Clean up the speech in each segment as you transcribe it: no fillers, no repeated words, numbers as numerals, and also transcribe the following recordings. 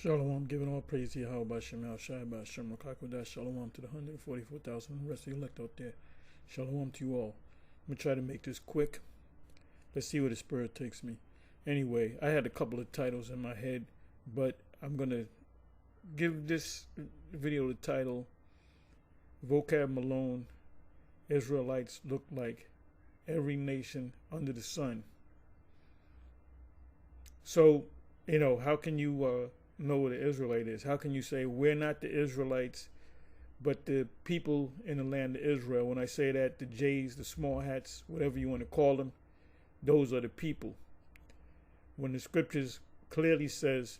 Shalom, giving all praise to Yahweh Shem Al Shai Shem Rakakudah. Shalom to the 144,000 and the rest of the elect out there. Shalom to you all. I'm going to try to make this quick. Let's see where the Spirit takes me. Anyway, I had a couple of titles in my head, but I'm going to give this video the title, Vocab Malone, Israelites Look Like Every Nation Under the Sun. So, how can you know what an Israelite is? How can you say we're not the Israelites, but the people in the land of Israel? When I say that, the J's, the small hats, whatever you want to call them, those are the people. When the scriptures clearly says,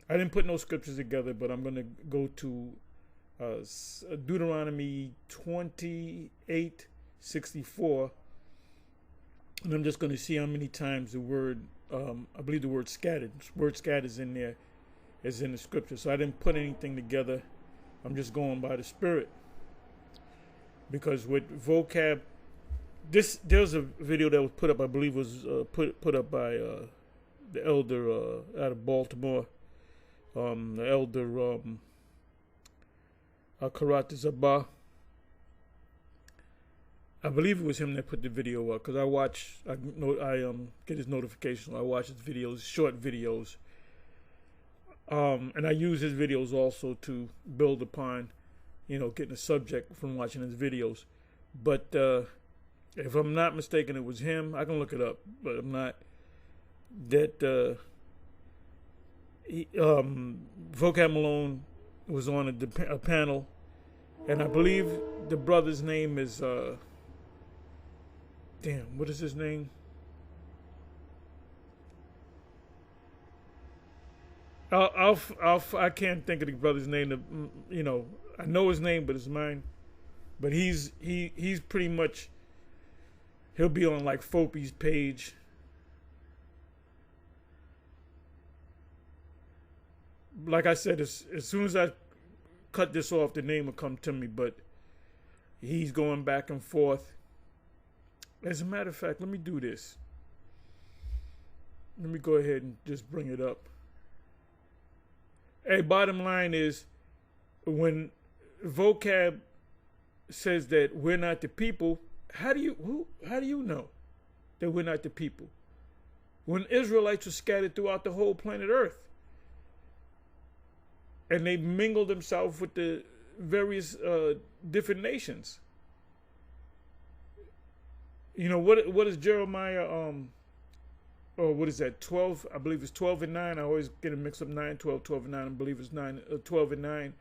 I didn't put no scriptures together, but I'm going to go to Deuteronomy 28:64, and I'm just going to see how many times the word, I believe the word scattered is in there, is in the scripture. So I didn't put anything together. I'm just going by the Spirit. Because with vocab, there's a video that was put up, I believe was put up by the elder out of Baltimore, the elder Karat Zabah. I believe it was him that put the video up, because I get his notifications. I watch his videos, short videos. And I use his videos also to build upon, getting a subject from watching his videos. But if I'm not mistaken, it was him. I can look it up, but I'm not. That Vocab Malone was on a panel, and I believe the brother's name is what is his name? I can't think of the brother's name. I know his name, but it's mine. But he's pretty much, he'll be on like Fopi's page. Like I said, as soon as I cut this off, the name will come to me. But he's going back and forth. As a matter of fact, let me do this. Let me go ahead and just bring it up. Hey, bottom line is, when vocab says that we're not the people, how do you know that we're not the people? When Israelites were scattered throughout the whole planet Earth, and they mingled themselves with the various different nations. What is Jeremiah? What is that? 12? I believe it's 12 and 9. I always get it mixed up. 9, 12, 12 and 9. I believe it's 12 and 9.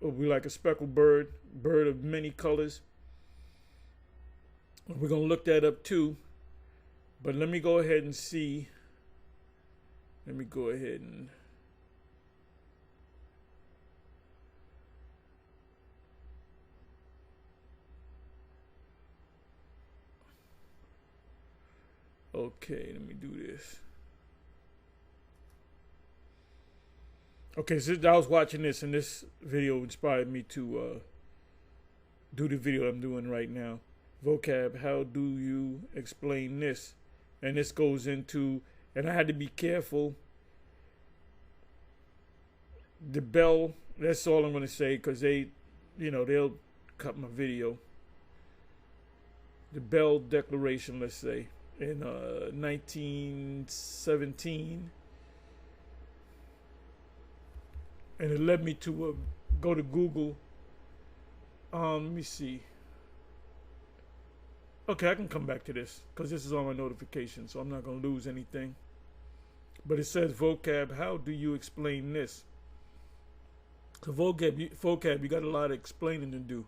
It'll be like a speckled bird of many colors. We're gonna look that up too. But let me go ahead and see. Let me go ahead and. Okay, let me do this. Okay, so I was watching this, and this video inspired me to do the video I'm doing right now. Vocab, how do you explain this? And this goes into, and I had to be careful. The bell, that's all I'm going to say, because they'll cut my video. The Bell Declaration, let's say. In 1917, and it led me to go to Google. Let me see. Okay, I can come back to this because this is on my notification, so I'm not going to lose anything. But it says vocab, how do you explain this? So vocab, you got a lot of explaining to do.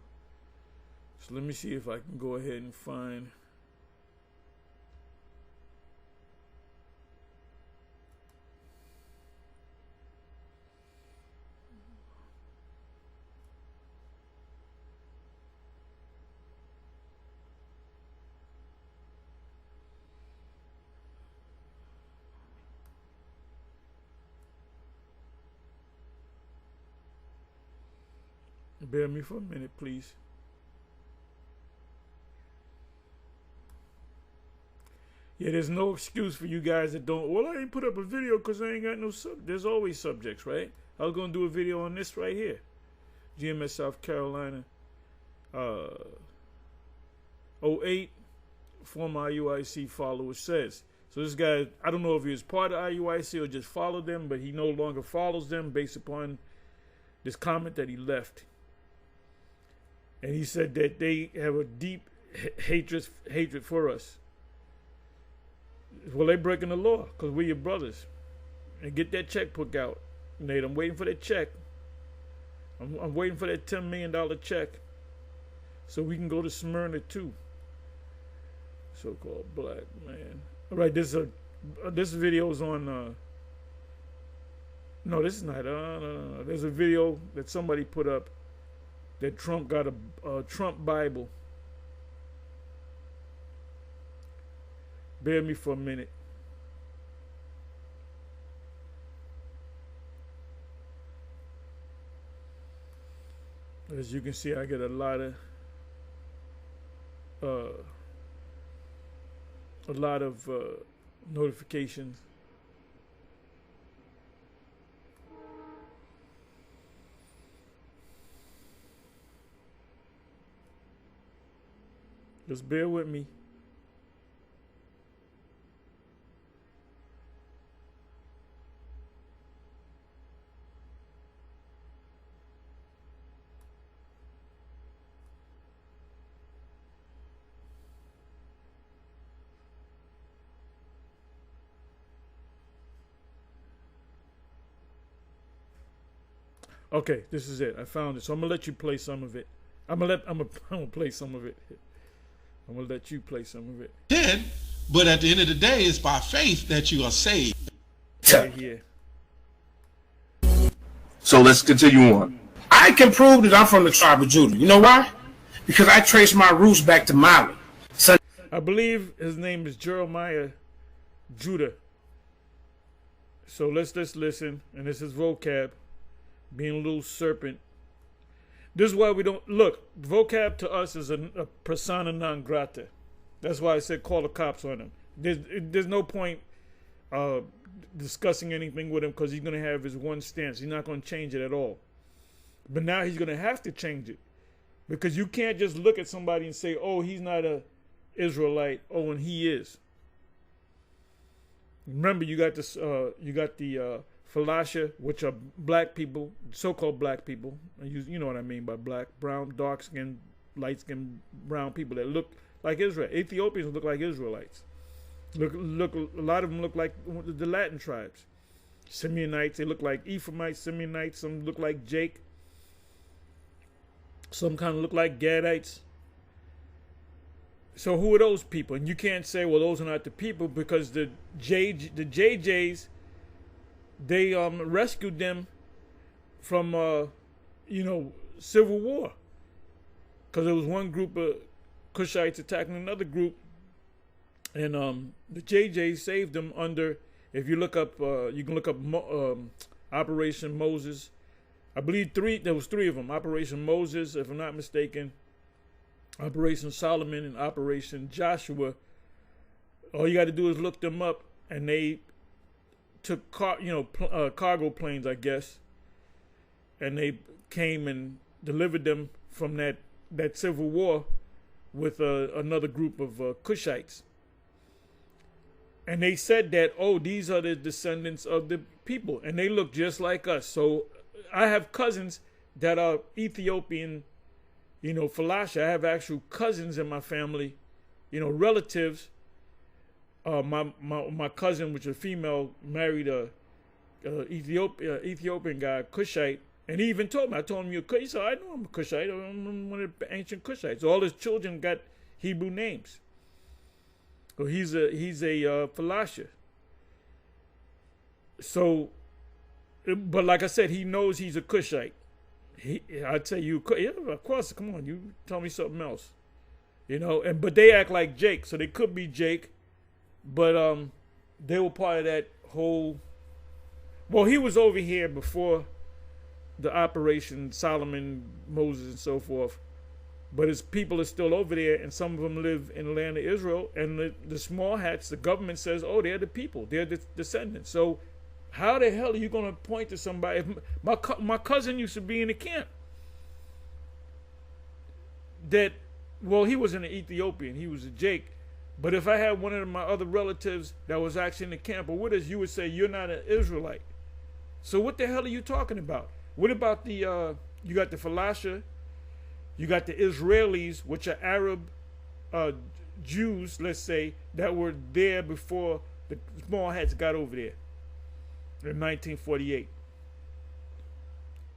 So let me see if I can go ahead and find. Bear me for a minute, please. Yeah, there's no excuse for you guys that don't. Well, I ain't put up a video because I ain't got no there's always subjects, right? I was gonna do a video on this right here. GMS South Carolina, 08, former IUIC follower says. So this guy, I don't know if he was part of IUIC or just followed them, but he no longer follows them based upon this comment that he left. And he said that they have a deep hatred for us. Well, they breaking the law because we're your brothers. And get that checkbook out, Nate. I'm waiting for that check. I'm waiting for that $10 million check so we can go to Smyrna too. So-called black man. All right, this video is on. No, this is not. No. There's a video that somebody put up that Trump got a Trump Bible. Bear me for a minute. As you can see, I get a lot of notifications. Just bear with me. Okay, this is it. I found it. So I'm gonna let you play some of it. I'm gonna play some of it. I'm gonna let you play some of it. Did, but at the end of the day, it's by faith that you are saved. Right here. So let's continue on. I can prove that I'm from the tribe of Judah. You know why? Because I trace my roots back to Mali. I believe his name is Jeremiah Judah. So let's listen, and this is Vocab being a little serpent. This is why we don't look. Vocab to us is a persona non grata. That's why I said call the cops on him. There's no point discussing anything with him because he's going to have his one stance. He's not going to change it at all. But now he's going to have to change it because you can't just look at somebody and say, "Oh, he's not a Israelite." Oh, and he is. Remember, you got this. You got the Falasha, which are black people, so-called black people. You know what I mean by black, brown, dark-skinned, light-skinned, brown people that look like Israel. Ethiopians look like Israelites. Look. A lot of them look like the Latin tribes. Simeonites, they look like Ephraimites, Simeonites. Some look like Jake. Some kind of look like Gadites. So who are those people? And you can't say, well, those are not the people because the JJs, they rescued them from civil war, because there was one group of Cushites attacking another group, and the JJs saved them under. If you look up, you can look up Operation Moses. I believe there was three of them: Operation Moses, if I'm not mistaken, Operation Solomon, and Operation Joshua. All you got to do is look them up, and they took cargo planes, I guess, and they came and delivered them from that civil war with another group of Cushites. And they said that, oh, these are the descendants of the people, and they look just like us. So I have cousins that are Ethiopian, Falasha. I have actual cousins in my family, relatives. My cousin, which is a female, married a Ethiopian guy, Cushite, and he even told me. I told him, "You're Cushite." He said, "I know I'm a Cushite. I'm one of the ancient Cushites." So all his children got Hebrew names. So he's a Falasha. So, but like I said, he knows he's a Cushite. I'd say yeah, of course. Come on, you tell me something else, but they act like Jake, so they could be Jake. But they were part of that whole. Well, he was over here before the Operation Solomon, Moses, and so forth. but his people are still over there, and some of them live in the land of Israel. And the small hats, the government says, oh, they're the people, they're the descendants. So how the hell are you going to point to somebody? If my cousin used to be in the camp. Well, he wasn't an Ethiopian, he was a Jake. But if I had one of my other relatives that was actually in the camp or with us, you would say you're not an Israelite. So what the hell are you talking about? What about the you got the Falasha, you got the Israelis, which are Arab Jews, let's say, that were there before the small hats got over there in 1948,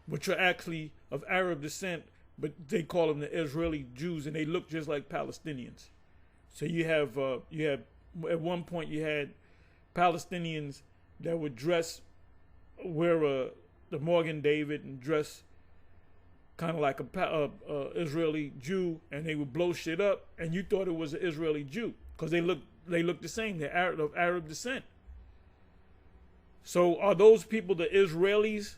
which are actually of Arab descent, but they call them the Israeli Jews, and they look just like Palestinians. So you have at one point you had Palestinians that would wear the Morgan David and dress kind of like a Israeli Jew, and they would blow shit up, and you thought it was an Israeli Jew because they look the same. They're of Arab descent. So are those people the Israelis,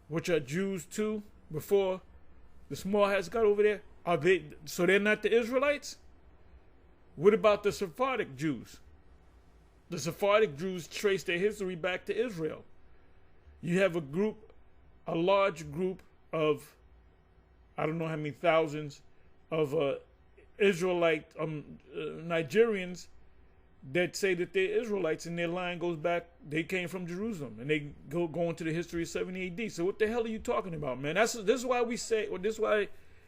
which are Jews too, before the small hats got over there? So they're not the Israelites? What about the Sephardic Jews? The Sephardic Jews trace their history back to Israel. You have a large group of, I don't know how many thousands of Israelite Nigerians that say that they're Israelites, and their line goes back, they came from Jerusalem, and they go into the history of 70 AD. So what the hell are you talking about, man? This is why we say, or this is why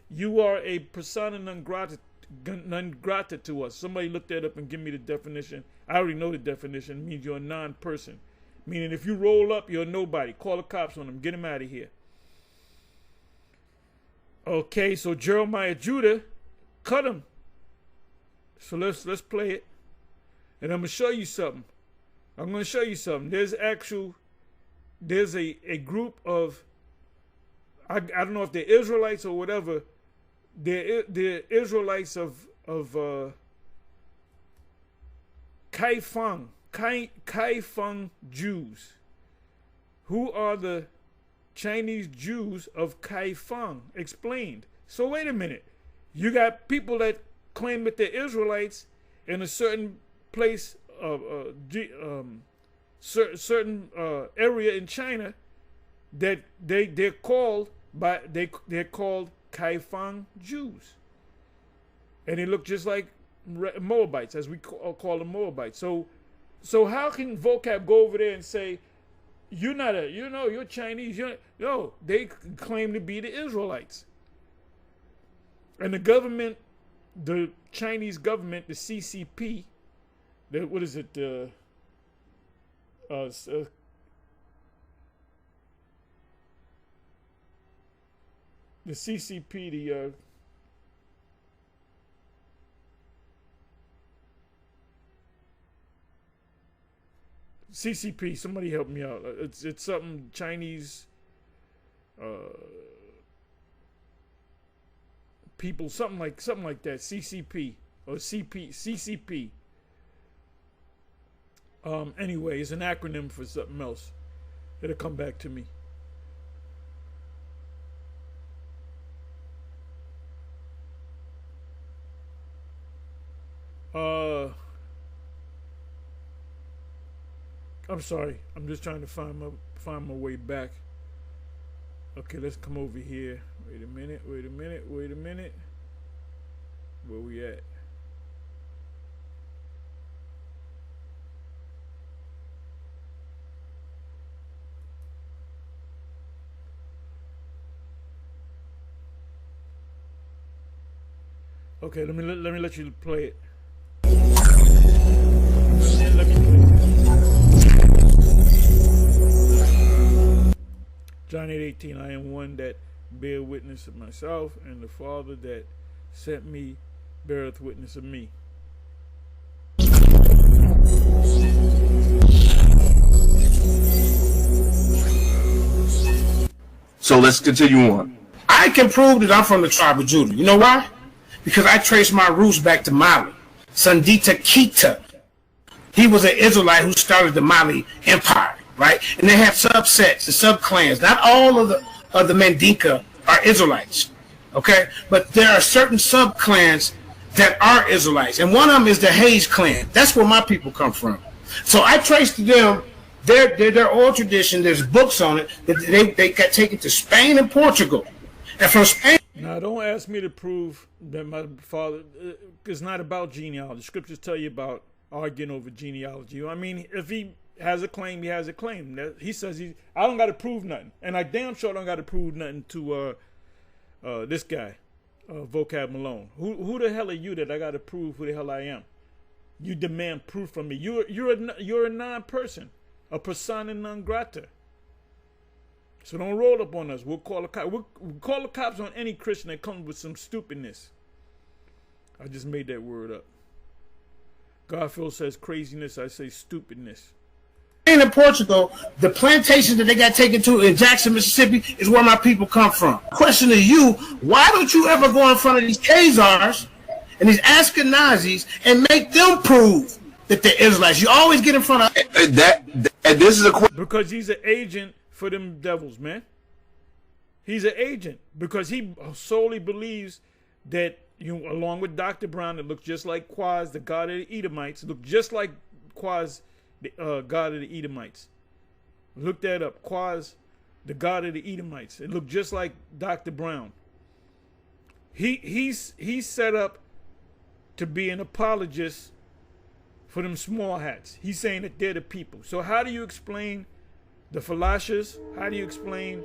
you are a persona non grata to us. Somebody look that up and give me the definition. I already know the definition. It means you're a non-person. Meaning if you roll up, you're a nobody. Call the cops on them. Get them out of here. Okay, so Jeremiah Judah cut him. So let's play it. And I'm going to show you something. There's a group of, I don't know if they're Israelites or whatever. They're Israelites of Kaifeng Jews. Who are the Chinese Jews of Kaifeng? Explained. So wait a minute. You got people that claim that they're Israelites in a certain place, certain area in China, that they're called Kaifeng Jews, and they look just like Moabites, as we call them Moabites. So how can Vocab go over there and say you're not you're Chinese? No, they claim to be the Israelites, and the government, the Chinese government, the CCP, what is it? The CCP, CCP, somebody help me out. It's something Chinese people, something like that. CCP or CCP. Anyway, it's an acronym for something else. It'll come back to me. I'm sorry. I'm just trying to find my way back. Okay, let's come over here. Wait a minute. Where we at? Okay, let me let you play it. Let me play it. John 8:18, I am one that bear witness of myself, and the Father that sent me beareth witness of me. So let's continue on. I can prove that I'm from the tribe of Judah. You know why? Because I trace my roots back to Mali. Sandita Keita, he was an Israelite who started the Mali Empire, right? And they have subsets, the sub-clans. Not all of the Mandinka are Israelites. Okay, but there are certain sub clans that are Israelites, and one of them is the Hayes clan. That's where my people come from. So I traced them their oral tradition. There's books on it that they got taken to Spain and Portugal, and from Spain. Now, don't ask me to prove that my father. It's not about genealogy. Scriptures tell you about arguing over genealogy. You know what I mean, if he has a claim, he has a claim. He says I don't got to prove nothing, and I damn sure don't got to prove nothing to this guy, Vocab Malone. Who the hell are you that I got to prove who the hell I am? You demand proof from me. You're a non-person, a persona non grata. So don't roll up on us. We'll call the cops. We'll call the cops on any Christian that comes with some stupidness. I just made that word up. Garfield says craziness. I say stupidness. In Portugal, the plantations that they got taken to in Jackson, Mississippi, is where my people come from. Question to you: why don't you ever go in front of these Khazars and these Ashkenazis and make them prove that they're Israelites? You always get in front of and this is a question. Because he's an agent for them devils, man. He's an agent because he solely believes that along with Dr. Brown, that looks just like Quaz, the god of the Edomites, look just like Quaz, the god of the Edomites. Look that up. Quaz, the god of the Edomites. It looked just like Dr. Brown. He's set up to be an apologist for them small hats. He's saying that they're the people. So how do you explain the Falashas? How do you explain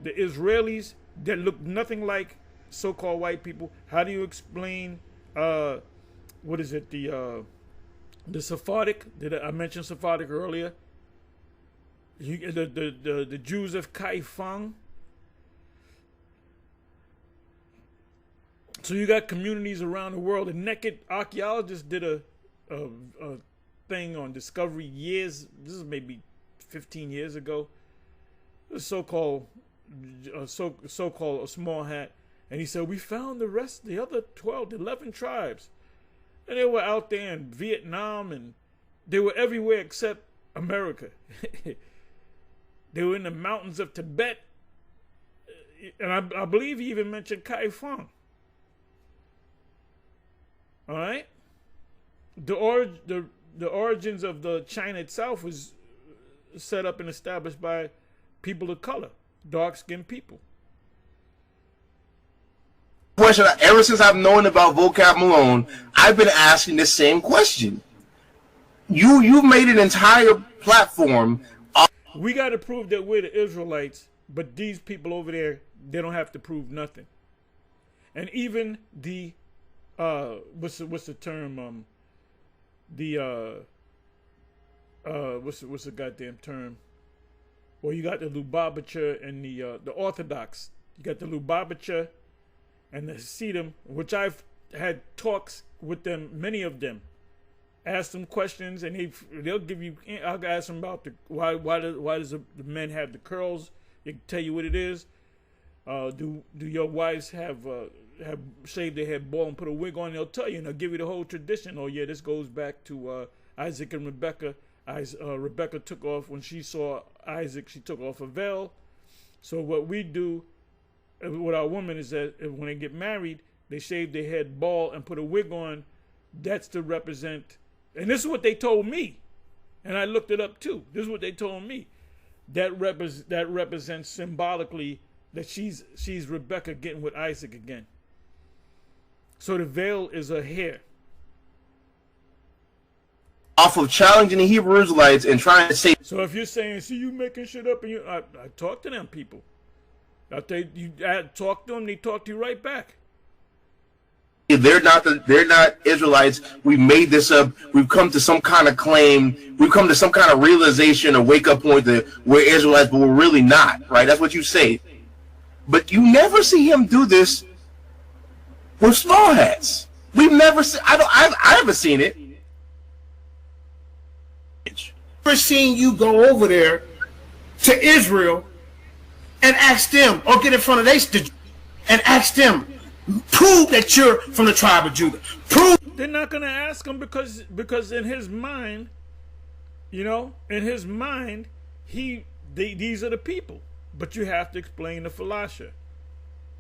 the Israelis that look nothing like so-called white people? How do you explain what is it, the Sephardic? Did I mention Sephardic earlier? The Jews of Kaifang. So you got communities around the world. The Naked Archaeologist did a thing on Discovery years. This is maybe 15 years ago. The so-called a small hat. And he said, we found the other 11 tribes. And they were out there in Vietnam, and they were everywhere except America. They were in the mountains of Tibet. And I believe he even mentioned Kaifang. All right? The origins of the China itself was set up and established by people of color, dark-skinned people. Question, ever since I've known about Vocab Malone, I've been asking the same question. You made an entire platform. We got to prove that we're the Israelites, but these people over there, they don't have to prove nothing. And even the what's the term? What's the goddamn term? Well, you got the Lubavitcher and the Orthodox. You got the Lubavitcher and the Hasidim, which I've had talks with them, many of them. Ask them questions, and they'll give you. I'll ask them about why does the men have the curls? They can tell you what it is. Do your wives have shaved their head bald and put a wig on? They'll tell you, and they'll give you the whole tradition. Oh yeah, this goes back to Isaac and Rebecca. Rebecca took off when she saw Isaac. She took off a veil. So what we do with our women is that when they get married, they shave their head bald and put a wig on. That's to represent. And this is what they told me, and I looked it up too. This is what they told me. That represents symbolically that she's Rebecca getting with Isaac again. So the veil is her hair. Off of challenging the Hebrew Israelites and trying to say. So if you're saying, see, you making shit up, and I talk to them people. I talk to them, they talk to you right back. They're not Israelites. We made this up. We've come to some kind of claim. We've come to some kind of realization, a wake-up point that we're Israelites, but we're really not, right? That's what you say. But you never see him do this with small hats. We've never seen. I haven't seen it. Never seen you go over there to Israel and ask them, or get in front of them and ask them, prove that you're from the tribe of Judah. Prove. They're not going to ask him because in his mind, these are the people. But you have to explain the Falasha.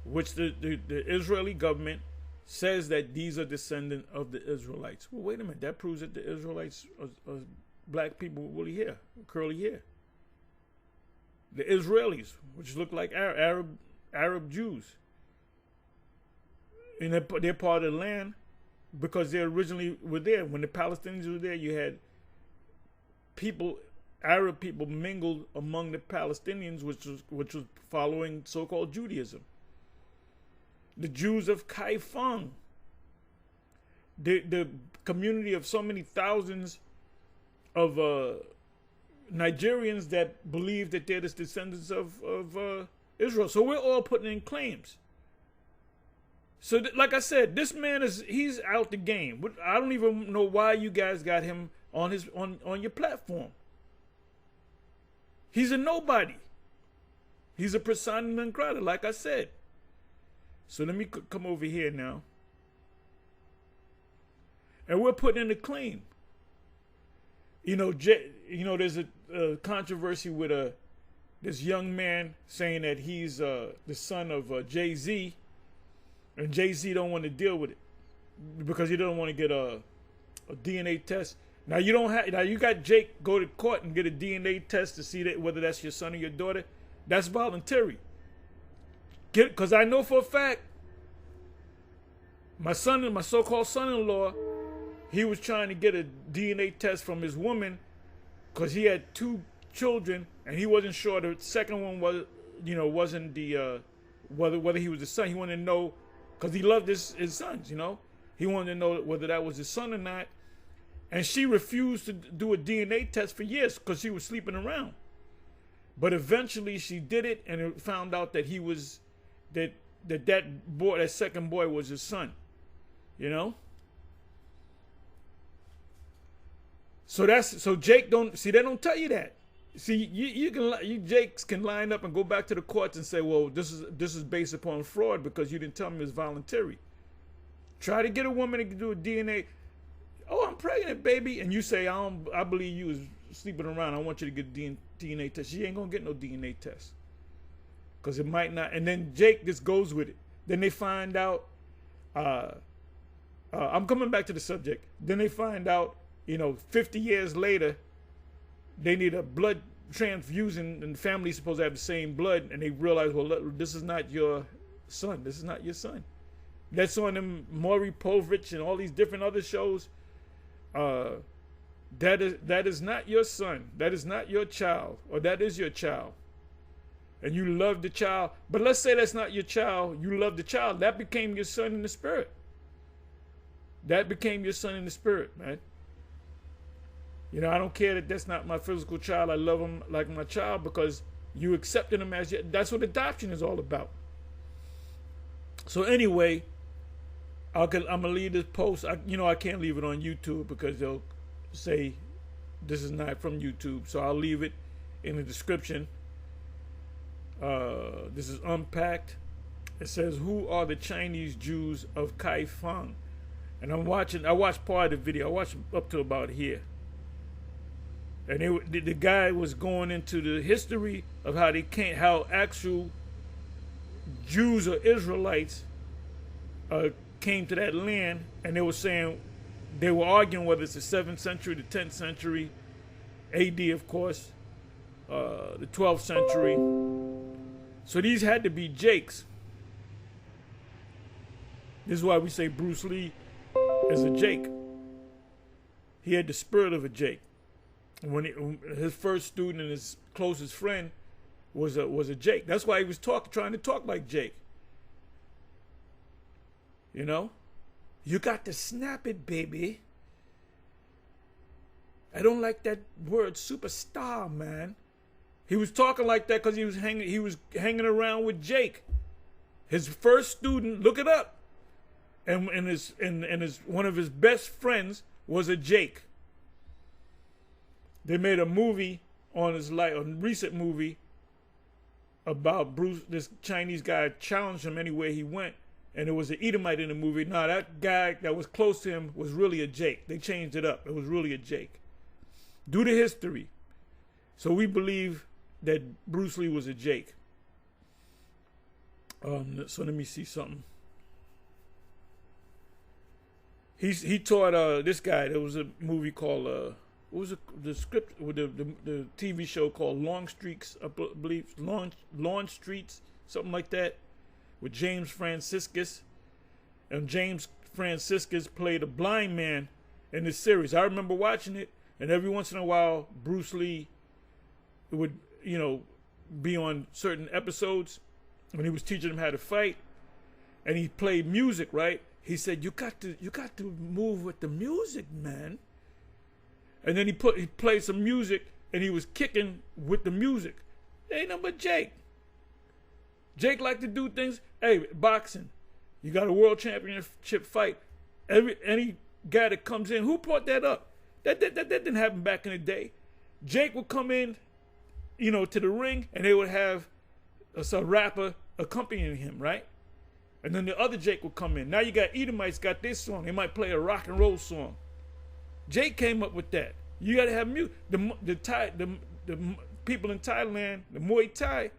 which the Israeli government says that these are descendants of the Israelites. Well, wait a minute. That proves that the Israelites are black people with woolly hair, curly hair. The Israelis, which look like Arab Jews, and they're part of the land because they originally were there. When the Palestinians were there, you had people, Arab people, mingled among the Palestinians, which was following so-called Judaism. The Jews of Kaifeng, the community of so many thousands of Nigerians that believe that they're the descendants of Israel. So we're all putting in claims. So like I said, this man he's out the game. I don't even know why you guys got him on your platform. He's a nobody. He's a persona non grata, like I said. So let me come over here now. And we're putting in a claim. There's a controversy with this young man saying that he's the son of Jay-Z, and Jay-Z don't want to deal with it because he doesn't want to get a DNA test. Now you got Jake go to court and get a DNA test to see whether that's your son or your daughter. That's voluntary. Because I know for a fact, my so-called son-in-law, he was trying to get a DNA test from his woman because he had 2 children and he wasn't sure the second one wasn't the whether he was the son. He wanted to know because he loved his sons. He wanted to know whether that was his son or not. And she refused to do a DNA test for years because she was sleeping around. But eventually she did it, and it found out that he was that second boy was his son. So Jake they don't tell you that. See, you Jakes can line up and go back to the courts and say, well, this is based upon fraud because you didn't tell me it's voluntary. Try to get a woman to do a DNA. Oh, I'm pregnant, baby, and you say I believe you was sleeping around. I want you to get a DNA test. She ain't gonna get no DNA test because it might not. And then Jake just goes with it. Then they find out. I'm coming back to the subject. Then they find out, 50 years later, they need a blood transfusion, and the family's supposed to have the same blood, and they realize, well, look, this is not your son. This is not your son. That's on them Maury Povich and all these different other shows. That is not your son. That is not your child, or that is your child. And you love the child. But let's say that's not your child. You love the child. That became your son in the spirit. That became your son in the spirit, man. I don't care that that's not my physical child. I love him like my child because you accepted him as your. That's what adoption is all about. So anyway, I'm gonna leave this post. I can't leave it on YouTube because they'll say this is not from YouTube. So I'll leave it in the description. This is unpacked. It says, "Who are the Chinese Jews of Kaifeng?" And I watched part of the video. I watched up to about here. And the guy was going into the history of how actual Jews or Israelites came to that land, and they were saying, they were arguing whether it's the 7th century, the 10th century, AD, of course, the 12th century. So these had to be Jakes. This is why we say Bruce Lee is a Jake. He had the spirit of a Jake. When his first student and his closest friend was a Jake. That's why he was trying to talk like Jake. You got to snap it, baby. I don't like that word superstar, man. He was talking like that because he was hanging around with Jake. His first student, look it up. And one of his best friends was a Jake. They made a movie on his life, a recent movie about Bruce. This Chinese guy challenged him anywhere he went, and it was an Edomite in the movie. No, that guy that was close to him was really a Jake. They changed it up. It was really a Jake. Do the history. So we believe that Bruce Lee was a Jake. So let me see something. He taught this guy. There was a movie called what was the script with the TV show called Long Streets, I believe Long Streets, something like that, with James Franciscus, and James Franciscus played a blind man in this series. I remember watching it, and every once in a while Bruce Lee would, be on certain episodes when he was teaching him how to fight, and he played music, right? He said, you got to move with the music, man. And then he played some music, and he was kicking with the music. Ain't nothing but Jake. Jake liked to do things. Hey, boxing, you got a world championship fight. Any guy that comes in, who brought that up? That didn't happen back in the day. Jake would come in, to the ring, and they would have a rapper accompanying him, right? And then the other Jake would come in. Now you got Edomites got this song. They might play a rock and roll song. Jake came up with that. You got to have music. The people in Thailand, the Muay Thai,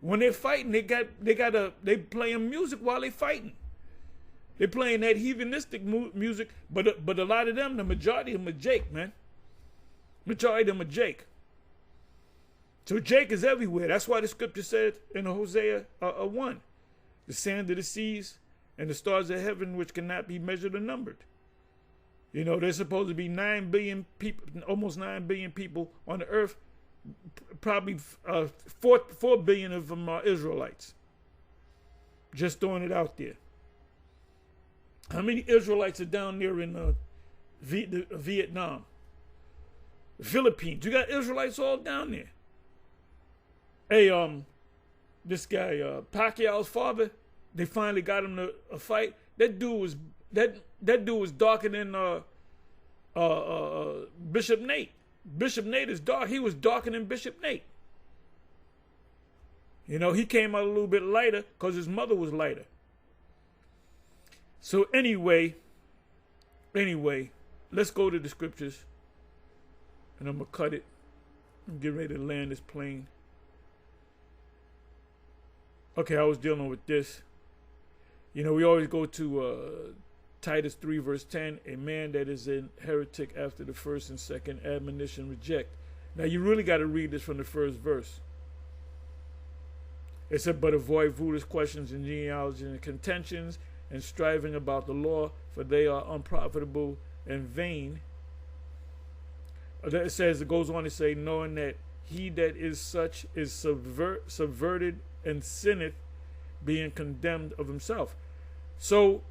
when they're fighting, they playing music while they fighting. They playing that heathenistic music, but a lot of them, the majority of them are Jake, man. Majority of them are Jake. So Jake is everywhere. That's why the scripture said in Hosea 1, the sand of the seas and the stars of heaven, which cannot be measured or numbered. There's supposed to be 9 billion people, almost 9 billion people on the earth. Probably 4 billion of them are Israelites. Just throwing it out there. How many Israelites are down there in Vietnam? The Philippines. You got Israelites all down there. Hey, this guy, Pacquiao's father, they finally got him to a fight. That dude was darker than Bishop Nate. Bishop Nate is dark. He was darker than Bishop Nate. He came out a little bit lighter because his mother was lighter. So anyway, let's go to the scriptures. And I'm going to cut it and get ready to land this plane. Okay, I was dealing with this. We always go to Titus 3 verse 10. A man that is a heretic after the first and second admonition reject. Now you really got to read this from the first verse. It said, but avoid foolish questions and genealogies and contentions and striving about the law, for they are unprofitable and vain. It goes on to say, knowing that he that is such is subverted and sinneth, being condemned of himself. So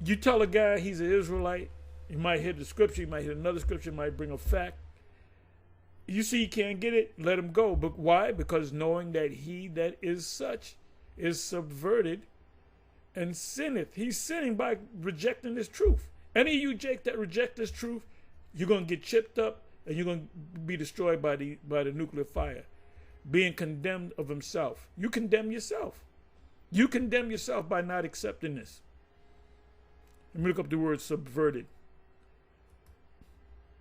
you tell a guy he's an Israelite, you might hit the scripture, you might hit another scripture, you might bring a fact. You see he can't get it, let him go. But why? Because knowing that he that is such is subverted and sinneth. He's sinning by rejecting this truth. Any of you, Jake, that reject this truth, you're going to get chipped up and you're going to be destroyed by the nuclear fire. Being condemned of himself. You condemn yourself. You condemn yourself by not accepting this. Let me look up the word subverted.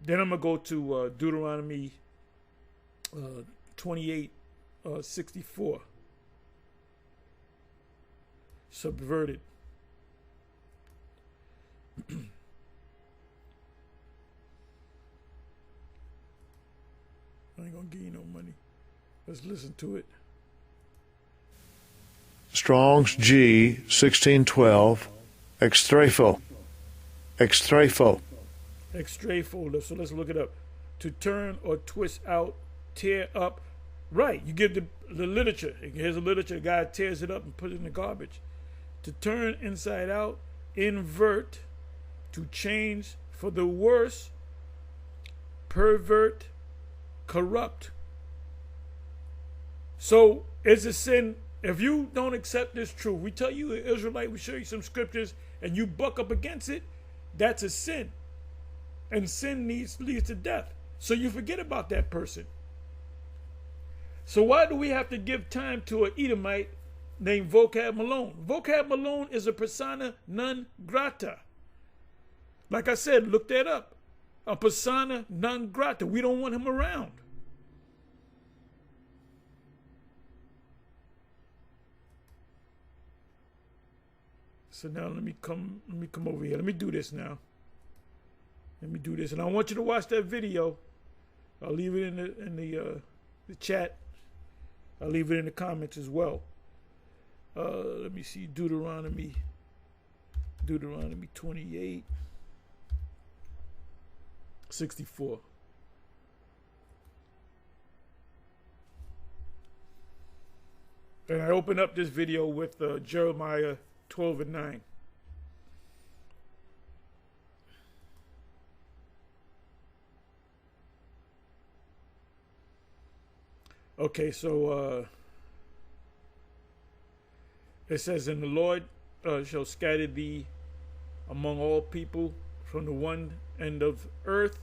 Then I'm going to go to Deuteronomy 28:64. Subverted. I ain't going to give you no money. Let's listen to it. Strong's G 1612. Extrafo. Extrafo. Extrafo. So let's look it up. To turn or twist out, tear up. Right. You give the literature. Here's a literature. The guy tears it up and puts it in the garbage. To turn inside out, invert, to change for the worse, pervert, corrupt. So it's a sin. If you don't accept this truth, we tell you an Israelite, we show you some scriptures, and you buck up against it, that's a sin. And sin leads to death. So you forget about that person. So why do we have to give time to an Edomite named Vocab Malone? Vocab Malone is a persona non grata. Like I said, look that up. A persona non grata. We don't want him around. So now let me come over here. Let me do this now. Let me do this, and I want you to watch that video. I'll leave it in the chat. I'll leave it in the comments as well. Let me see, Deuteronomy 28, 64. And I open up this video with Jeremiah 12 and 9. Okay, so it says, and the Lord shall scatter thee among all people from the one end of earth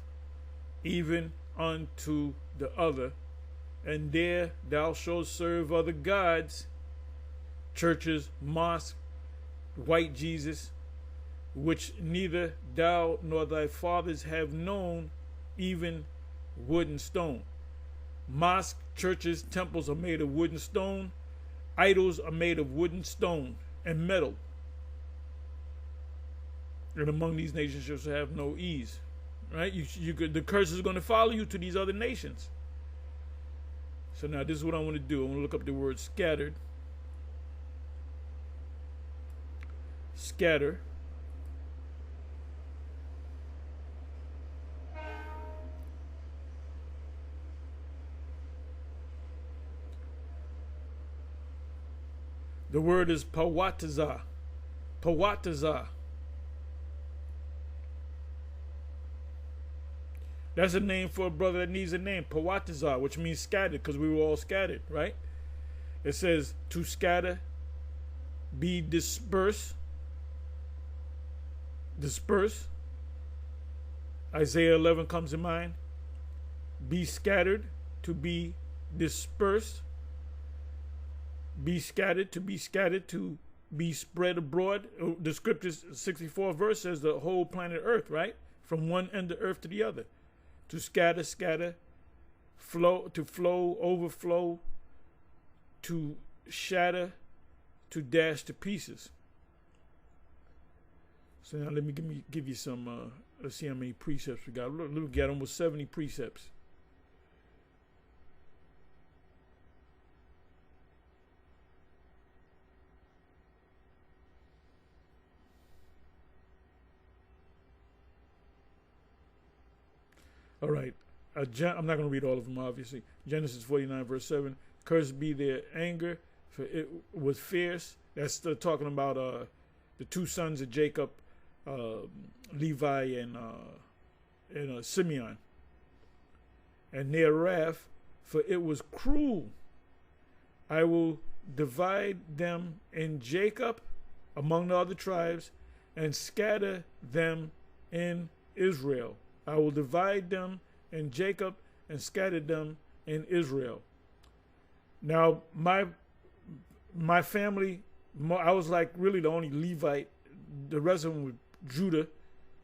even unto the other, and there thou shalt serve other gods, churches, mosques, white Jesus, which neither thou nor thy fathers have known, even wood and stone. Mosques, churches, temples are made of wood and stone. Idols are made of wood and stone and metal. And among these nations you shall have no ease. Right? The curse is going to follow you to these other nations. So now this is what I want to do. I want to look up the word scattered. Scatter. The word is pawatazah. Pawatazah. That's a name for a brother that needs a name. Pawatazah, which means scattered, because we were all scattered, right? It says to scatter, be dispersed. Disperse. Isaiah 11 comes to mind. Be scattered, to be dispersed. Be scattered, to be spread abroad. The scriptures 64 verse says the whole planet earth, right? From one end of earth to the other. To scatter, scatter, flow, to flow, overflow, to shatter, to dash to pieces. So now let me give you some, let's see how many precepts we got. Look, we got almost 70 precepts. All right, I'm not going to read all of them, obviously. Genesis 49, verse 7. Cursed be their anger, for it was fierce. That's still talking about the two sons of Jacob, Levi and Simeon. And their wrath, for it was cruel. I will divide them in Jacob among the other tribes and scatter them in Israel. I will divide them in Jacob and scatter them in Israel. Now, my family, I was like really the only Levite. The rest of them were Judah.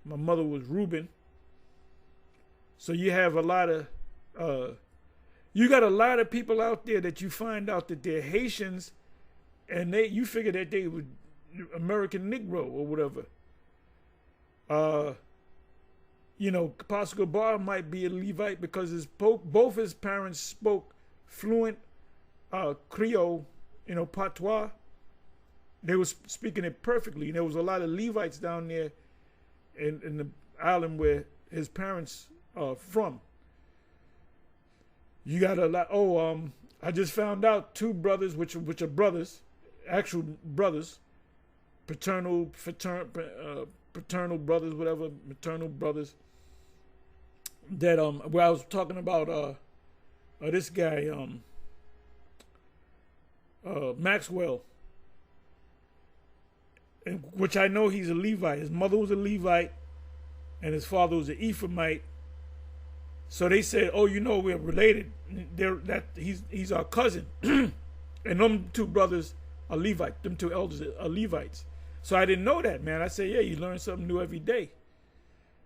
My mother was Reuben. So you have a lot of, you got a lot of people out there that you find out that they're Haitians, and you figure that they were American Negro or whatever. You know, Apostle Gabar might be a Levite because both his parents spoke fluent Creole, you know, patois. They were speaking it perfectly. And there was a lot of Levites down there in the island where his parents are from. You got a lot. I just found out two brothers, which are brothers, actual brothers, paternal brothers, whatever, maternal brothers. That where I was talking about this guy Maxwell, and which I know he's a Levite. His mother was a Levite, and his father was an Ephraimite. So they said, "Oh, you know, we're related. He's our cousin." And them two brothers are Levite. Them two elders are Levites. So I didn't know that, man. I said, yeah, you learn something new every day.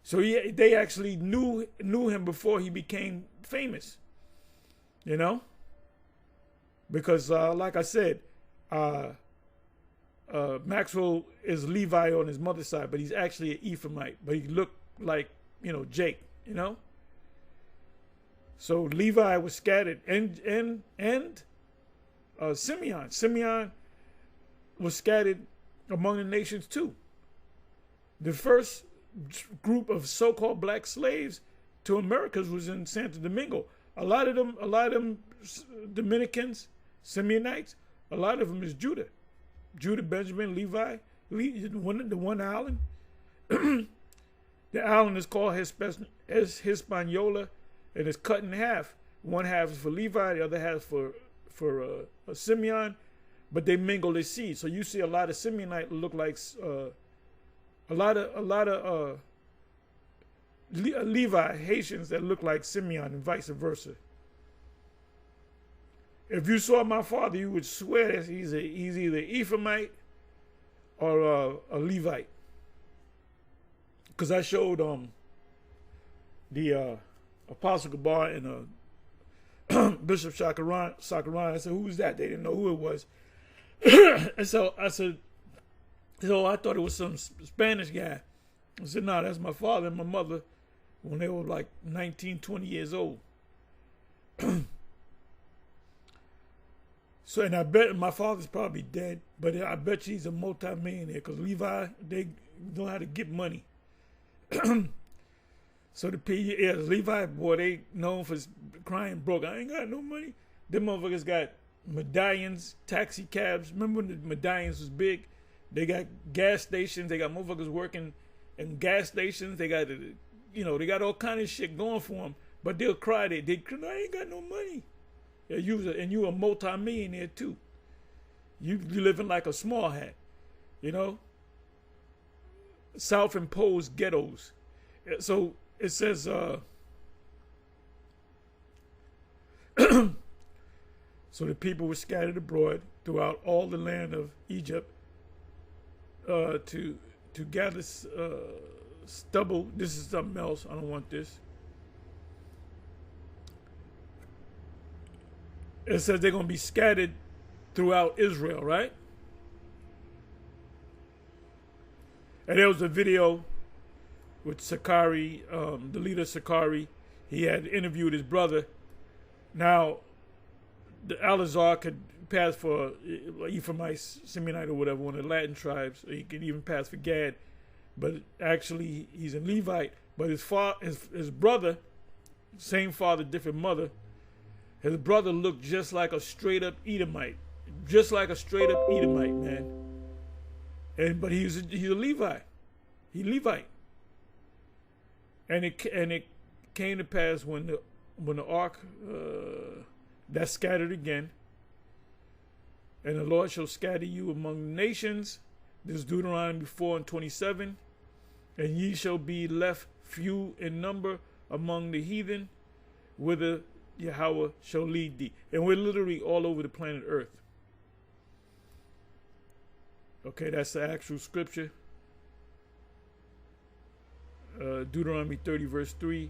So they actually knew him before he became famous, you know? Because like I said, Maxwell is Levi on his mother's side, but he's actually an Ephraimite. But he looked like, Jake, So Levi was scattered, and Simeon. Simeon was scattered among the nations too. The first group of so-called black slaves to Americas was in Santo Domingo. A lot of them Dominicans, Simeonites. A lot of them is Judah, Benjamin, Levi, the one island. The island is called Hispaniola, and it's cut in half. One half is for Levi, the other half for Simeon, but they mingle their seeds. So you see a lot of Simeonite look like a lot of Levi Haitians that look like Simeon, and vice versa. If you saw my father, you would swear that he's either Ephraimite or a Levite. Because I showed the Apostle Gabar and Bishop Sakaran. I said, "Who was that?" They didn't know who it was. And so I said, I thought it was some Spanish guy. I said, "No, that's my father and my mother when they were like 19, 20 years old." So, and I bet my father's probably dead, but I bet you he's a multi-millionaire because Levi, they know how to get money. So Levi, boy, they known for crying broke. I ain't got no money. Them motherfuckers got medallions, taxi cabs. Remember when the medallions was big? They got gas stations. They got motherfuckers working in gas stations. They got, they got all kind of shit going for them. But they'll cry. They cry, I ain't got no money. And you a multi-millionaire too. You living like a small hat, self-imposed ghettos. So it says, so the people were scattered abroad throughout all the land of Egypt to gather stubble. This is something else. I don't want this. It says they're going to be scattered throughout Israel, right? And there was a video with Sakari, the leader Sakari. He had interviewed his brother. Now, the Alazar could pass for Ephraimite, Simeonite, or whatever, one of the Latin tribes. He could even pass for Gad. But actually, he's a Levite. But his brother, same father, different mother, his brother looked just like a straight-up Edomite. Just like a straight-up Edomite, man. But he's a Levi. He's Levite. And it came to pass when the ark that scattered again, and the Lord shall scatter you among the nations. This is Deuteronomy 4:27. And ye shall be left few in number among the heathen, whither Yahweh shall lead thee. And we're literally all over the planet Earth. Okay, that's the actual scripture. Deuteronomy 30 verse 3.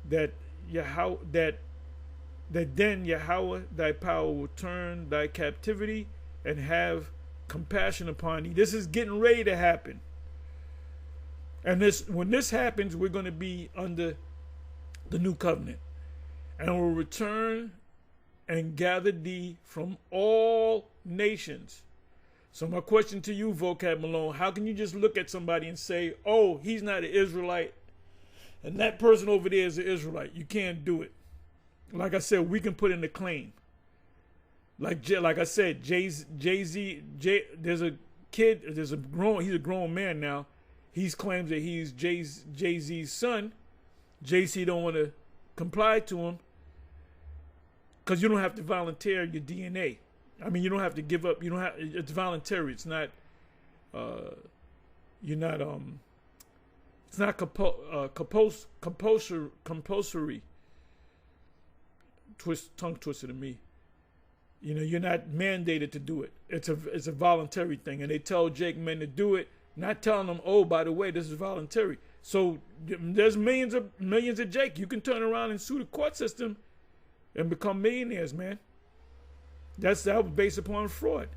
That then Yahweh thy power will turn thy captivity and have compassion upon thee. This is getting ready to happen. And when this happens, we're going to be under the new covenant. And will return and gather thee from all nations. So my question to you, Vocab Malone, how can you just look at somebody and say, oh, he's not an Israelite, and that person over there is an Israelite? You can't do it. Like I said, we can put in the claim. Like I said, Jay-Z, there's a kid, he's a grown man now. He claims that he's Jay-Z's son. Jay-Z don't want to comply to him because you don't have to volunteer your DNA. I mean, you don't have to give up. It's voluntary. It's not. It's not compulsory. Tongue twister to me. You're not mandated to do it. It's a voluntary thing, and they tell Jake men to do it, not telling them, oh, by the way, this is voluntary. So there's millions of Jake. You can turn around and sue the court system and become millionaires, man. That was based upon fraud.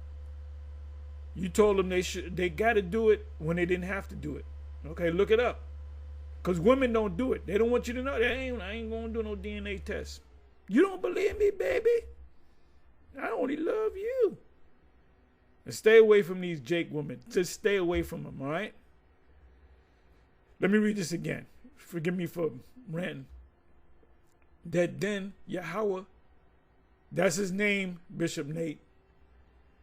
You told them they got to do it when they didn't have to do it. Okay, look it up. Because women don't do it. They don't want you to know. I ain't going to do no DNA test. You don't believe me, baby? I only love you. And stay away from these Jake women. Just stay away from them, all right? Let me read this again. Forgive me for ranting. That then Yahweh, that's his name, Bishop Nate.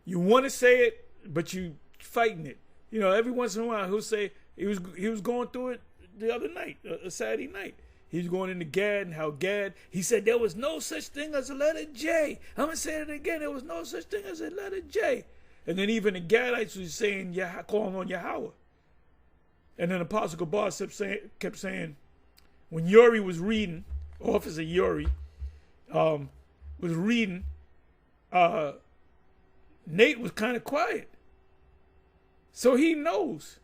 You want to say it, but you fighting it. You know, every once in a while he'll say he was going through it the other night, a Saturday night. He was going into Gad and how Gad, he said there was no such thing as a letter J. I'm going to say it again. There was no such thing as a letter J. And then even the Gadites was saying, calling on Yahweh. And then Apostle Gabar kept saying, when Uri was reading, Officer Uri was reading, Nate was kind of quiet. So he knows.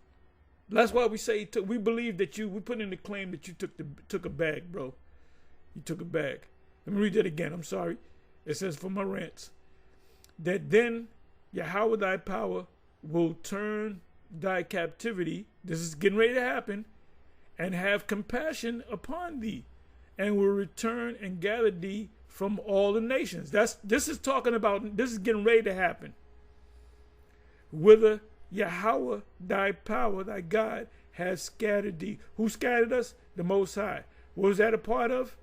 That's why we say we believe that we put in the claim that you took a bag, bro. You took a bag. Let me read that again. I'm sorry. It says for my rants, that then Yahweh thy power will turn thy captivity. This is getting ready to happen, and have compassion upon thee, and will return and gather thee from all the nations. This is getting ready to happen. Whither Yahweh thy power, thy God, has scattered thee. Who scattered us? The Most High. What was that a part of?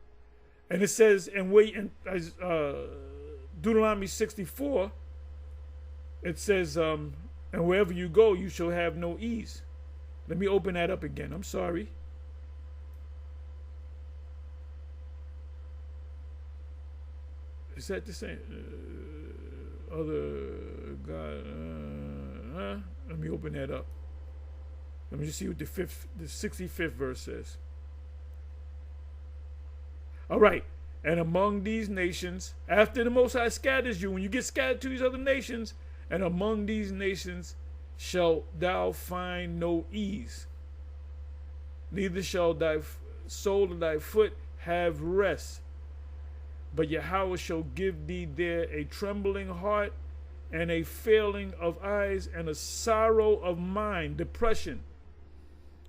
And it says, and wait, in Deuteronomy 64, it says, and wherever you go, you shall have no ease. Let me open that up again. I'm sorry. Is that the same? Other God. Let me open that up. Let me just see what the 65th verse says. All right. And among these nations, after the Most High scatters you, when you get scattered to these other nations, and among these nations shalt thou find no ease, neither shall thy sole of thy foot have rest. But Yahweh shall give thee there a trembling heart, and a failing of eyes, and a sorrow of mind, depression.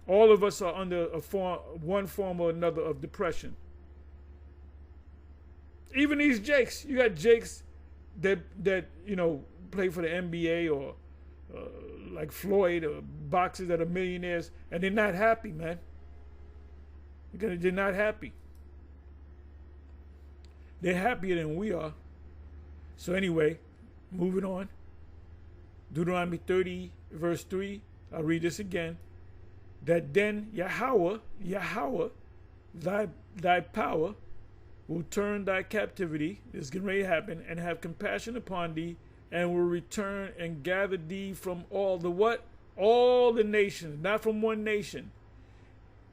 All of us are under one form or another of depression. Even these Jakes, you got Jakes that play for the NBA or like Floyd or boxers that are millionaires, and they're not happy, man. They're not happy. They're happier than we are. So anyway, moving on. Deuteronomy 30, verse 3. I'll read this again. That then Yahweh, thy power, will turn thy captivity, this is getting ready to happen, and have compassion upon thee, and will return and gather thee from all the what? All the nations, not from one nation.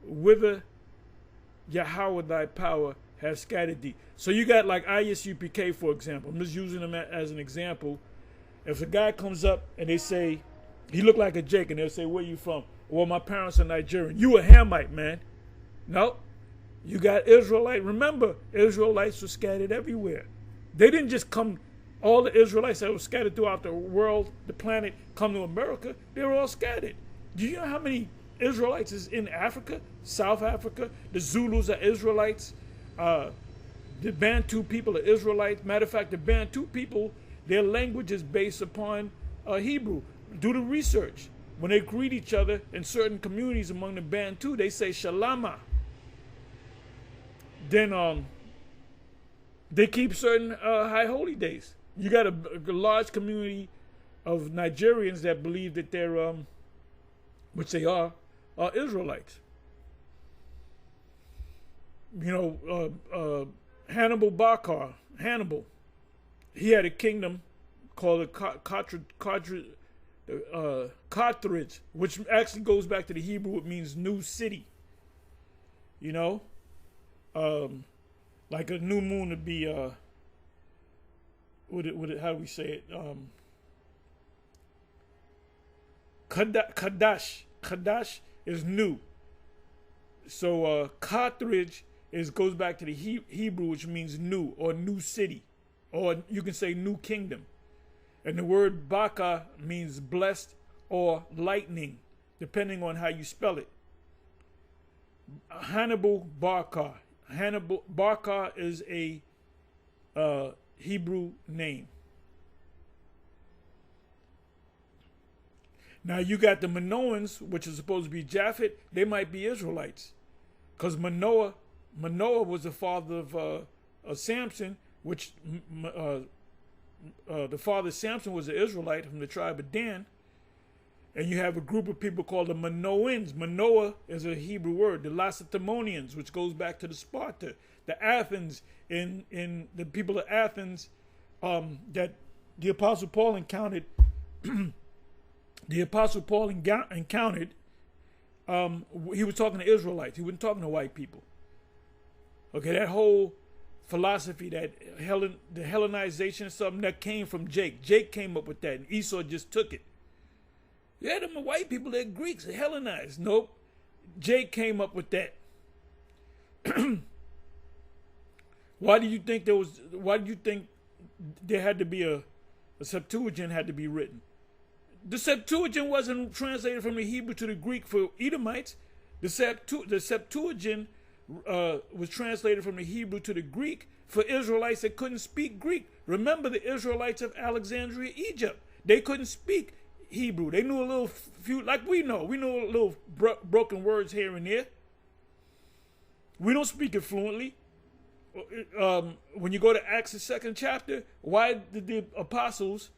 Whither Yahweh thy power have scattered thee. So you got like ISUPK, for example. I'm just using them as an example. If a guy comes up and they say, he look like a Jake, and they'll say, where you from? Well, my parents are Nigerian. You a Hamite, man. No. You got Israelite. Remember, Israelites were scattered everywhere. They didn't just come, all the Israelites that were scattered throughout the world, the planet, come to America. They were all scattered. Do you know how many Israelites is in Africa? South Africa? The Zulus are Israelites. The Bantu people are Israelites. Matter of fact, the Bantu people, their language is based upon Hebrew. Do the research. When they greet each other in certain communities among the Bantu, they say Shalama. Then they keep certain high holy days. You got a large community of Nigerians that believe that they're, which they are Israelites. You know, Hannibal Barca, he had a kingdom called Carthage, which actually goes back to the Hebrew. It means new city. You know, like a new moon would be how do we say it? Kadash is new. So Carthage goes back to the Hebrew, which means new or new city, or you can say new kingdom. And the word Baka means blessed or lightning, depending on how you spell it. Hannibal Barca. Hannibal Barca is a Hebrew name. Now you got the Manoans, which is supposed to be Japhet. They might be Israelites, because Manoah was the father of Samson, which the father of Samson was an Israelite from the tribe of Dan. And you have a group of people called the Manoans. Manoah is a Hebrew word. The Lacedaemonians, which goes back to the Sparta. The Athens, in the people of Athens that the Apostle Paul encountered. The Apostle Paul encountered, he was talking to Israelites. He wasn't talking to white people. Okay, that whole philosophy, that the Hellenization is something that came from Jake. Jake came up with that, and Esau just took it. Yeah, them are white people, they're Greeks, they're Hellenized. Nope. Jake came up with that. Why do you think there had to be a Septuagint had to be written? The Septuagint wasn't translated from the Hebrew to the Greek for Edomites. The Septuagint was translated from the Hebrew to the Greek for Israelites that couldn't speak Greek. Remember the Israelites of Alexandria, Egypt. They couldn't speak Hebrew. They knew a little few, like we know. We know a little broken words here and there. We don't speak it fluently. When you go to Acts, the 2nd chapter, why did the apostles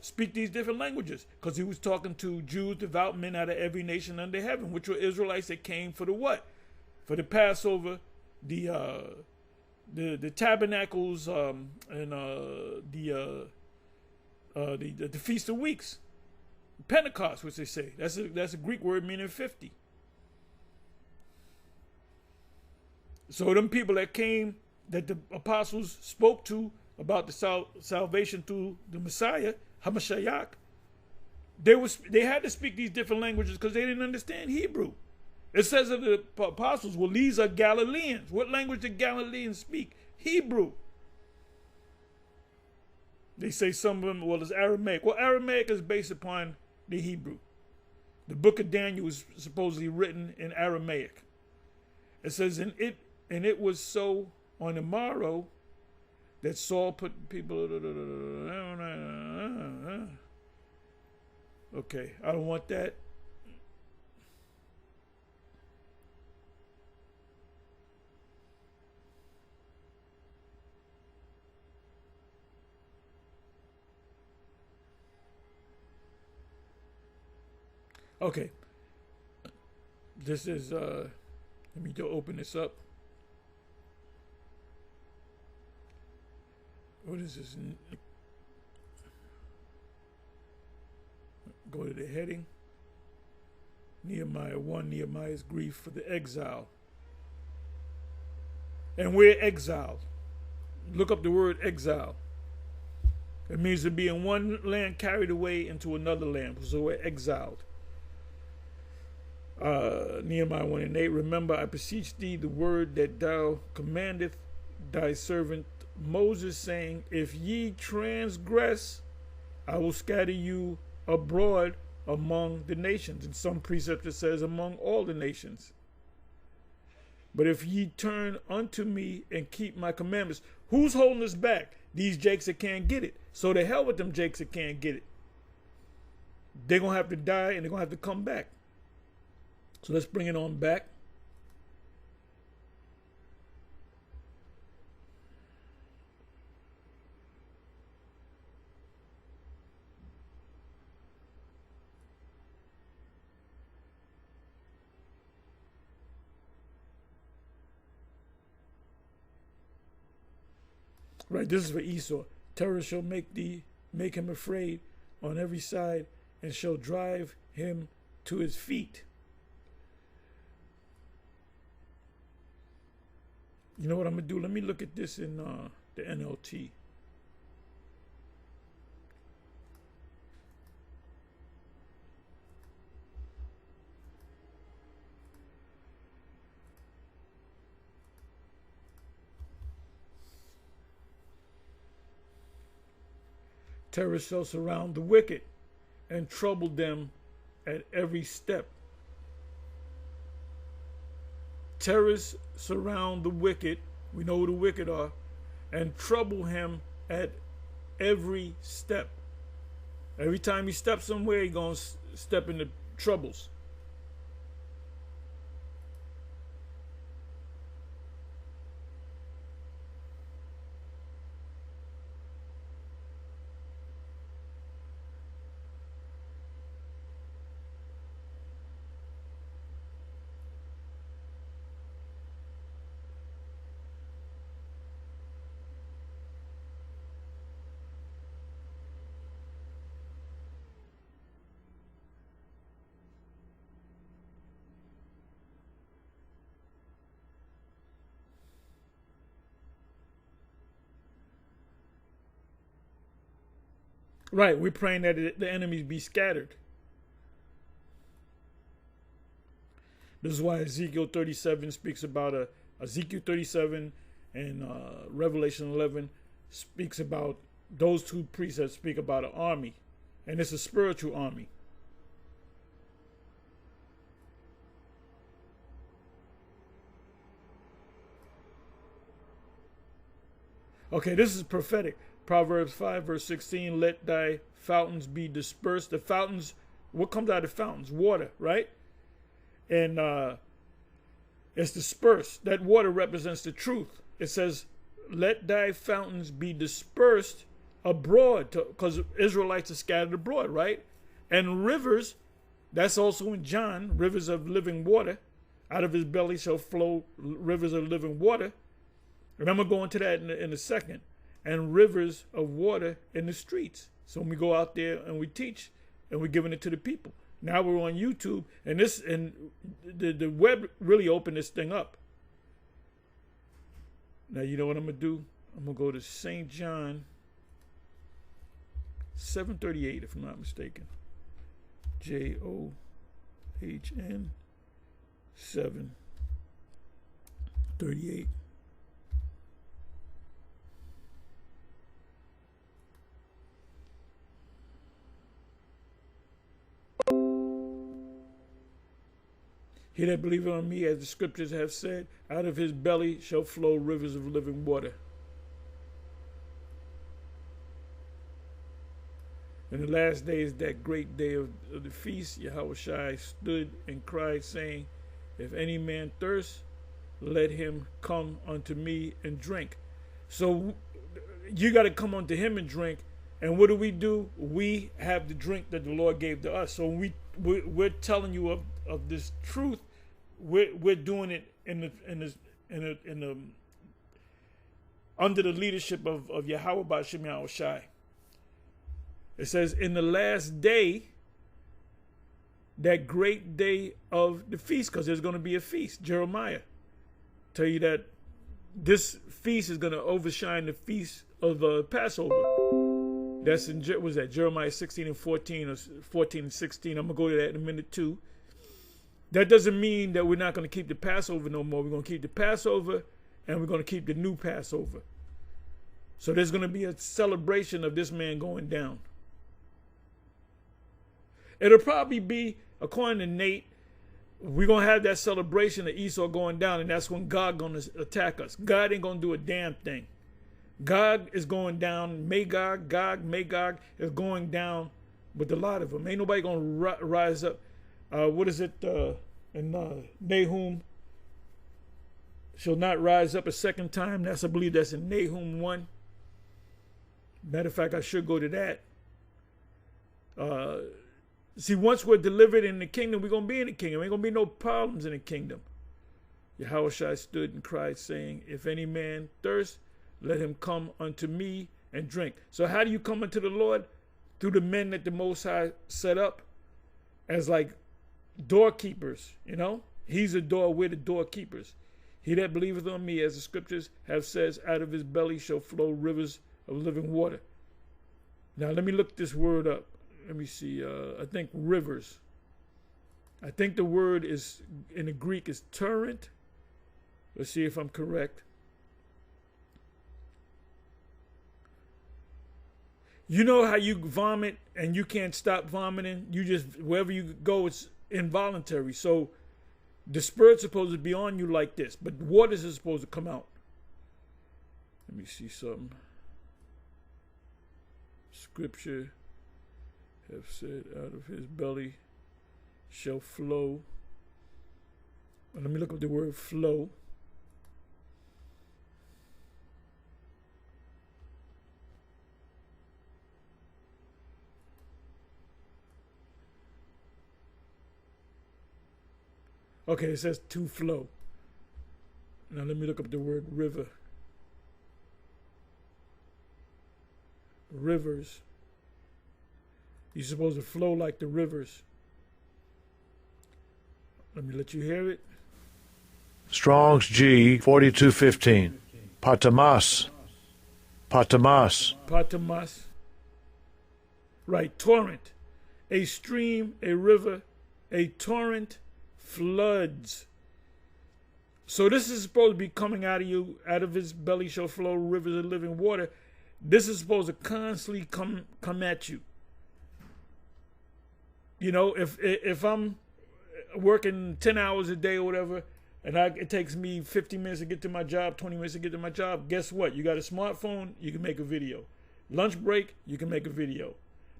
speak these different languages? Because he was talking to Jews, devout men out of every nation under heaven, which were Israelites that came for the what? For the Passover, the tabernacles, and the Feast of Weeks, Pentecost, which they say. That's a Greek word meaning 50. So them people that came, that the apostles spoke to about the salvation through the Messiah, Hamashiach, they had to speak these different languages because they didn't understand Hebrew. It says of the apostles, well, these are Galileans. What language did Galileans speak? Hebrew. They say some of them, well, it's Aramaic. Well, Aramaic is based upon the Hebrew. The book of Daniel was supposedly written in Aramaic. It says, and it was so on the morrow that Saul put people. Okay, I don't want that. Okay, this is, let me just open this up. What is this? Go to the heading. Nehemiah 1, Nehemiah's grief for the exile. And we're exiled. Look up the word exile. It means to be in one land carried away into another land. So we're exiled. Nehemiah 1 and 8. Remember, I beseech thee the word that thou commandeth thy servant Moses, saying, if ye transgress, I will scatter you abroad among the nations. In some precept it says among all the nations. But if ye turn unto me and keep my commandments, who's holding us back? These jakes that can't get it. So to hell with them jakes that can't get it. They're going to have to die and they're going to have to come back. So let's bring it on back. Right, this is for Esau. Terror shall make him afraid on every side, and shall drive him to his feet. You know what I'm going to do? Let me look at this in the NLT. Terror shall surround the wicked and trouble them at every step. Terrors surround the wicked, we know who the wicked are, and trouble him at every step. Every time he steps somewhere, he's going to step into troubles. Right, we're praying that the enemies be scattered. This is why Ezekiel 37 speaks about Ezekiel 37 and Revelation 11 speaks about those two precepts speak about an army, and it's a spiritual army. Okay, this is prophetic. Proverbs 5 verse 16, let thy fountains be dispersed. The fountains, what comes out of fountains? Water, right? And it's dispersed. That water represents the truth. It says, let thy fountains be dispersed abroad, because Israelites are scattered abroad, right? And rivers, that's also in John, rivers of living water. Out of his belly shall flow rivers of living water. And I'm going to go into that in a second. And rivers of water in the streets. So when we go out there and we teach and we're giving it to the people. Now we're on YouTube, and the web really opened this thing up. Now you know what I'm gonna do? I'm gonna go to St. John 7:38, if I'm not mistaken. JOHN 7:38. He that believeth on me, as the scriptures have said, out of his belly shall flow rivers of living water. In the last days, that great day of the feast, Yahushua stood and cried, saying, if any man thirst, let him come unto me and drink. So you got to come unto him and drink. And what do? We have the drink that the Lord gave to us. So we're telling you of this truth. We're doing it under the leadership of Yahweh B'Shem Yahushai. It says, in the last day, that great day of the feast, because there's going to be a feast. Jeremiah tell you that this feast is going to overshine the feast of Passover. That's in, was that Jeremiah 16 and 14 or 14 and 16. I'm going to go to that in a minute too. That doesn't mean that we're not going to keep the Passover no more. We're going to keep the Passover, and we're going to keep the new Passover. So there's going to be a celebration of this man going down. It'll probably be, according to Nate, we're going to have that celebration of Esau going down, and that's when God going to attack us. God ain't going to do a damn thing. God is going down. Magog is going down with a lot of them. Ain't nobody going to rise up. What is it in Nahum? Shall not rise up a second time. I believe that's in Nahum 1. Matter of fact, I should go to that. See, once we're delivered in the kingdom, we're going to be in the kingdom. Ain't going to be no problems in the kingdom. Yahushua stood and cried, saying, if any man thirst, let him come unto me and drink. So how do you come unto the Lord? Through the men that the Most High set up as like doorkeepers, you know? He's a door, we're the doorkeepers. He that believeth on me, as the scriptures have said, out of his belly shall flow rivers of living water. Now let me look this word up. Let me see. I think rivers. I think the word is in the Greek is torrent. Let's see if I'm correct. You know how you vomit and you can't stop vomiting? You just, wherever you go, it's involuntary. So the Spirit's supposed to be on you like this, but waters is supposed to come out. Let me see something. Scripture have said, out of his belly shall flow. Let me look up the word flow. Okay, it says to flow. Now let me look up the word river. Rivers. You're supposed to flow like the rivers. Let me let you hear it. Strong's G 4215. Patamas. Patamas. Patamas. Right, torrent. A stream, a river, a torrent floods. So this is supposed to be coming out of you, out of his belly shall flow rivers of living water. This is supposed to constantly come at you. You know, if I'm working 10 hours a day or whatever, and it takes me 15 minutes to get to my job, 20 minutes to get to my job, guess what? You got a smartphone, you can make a video. Lunch break, you can make a video.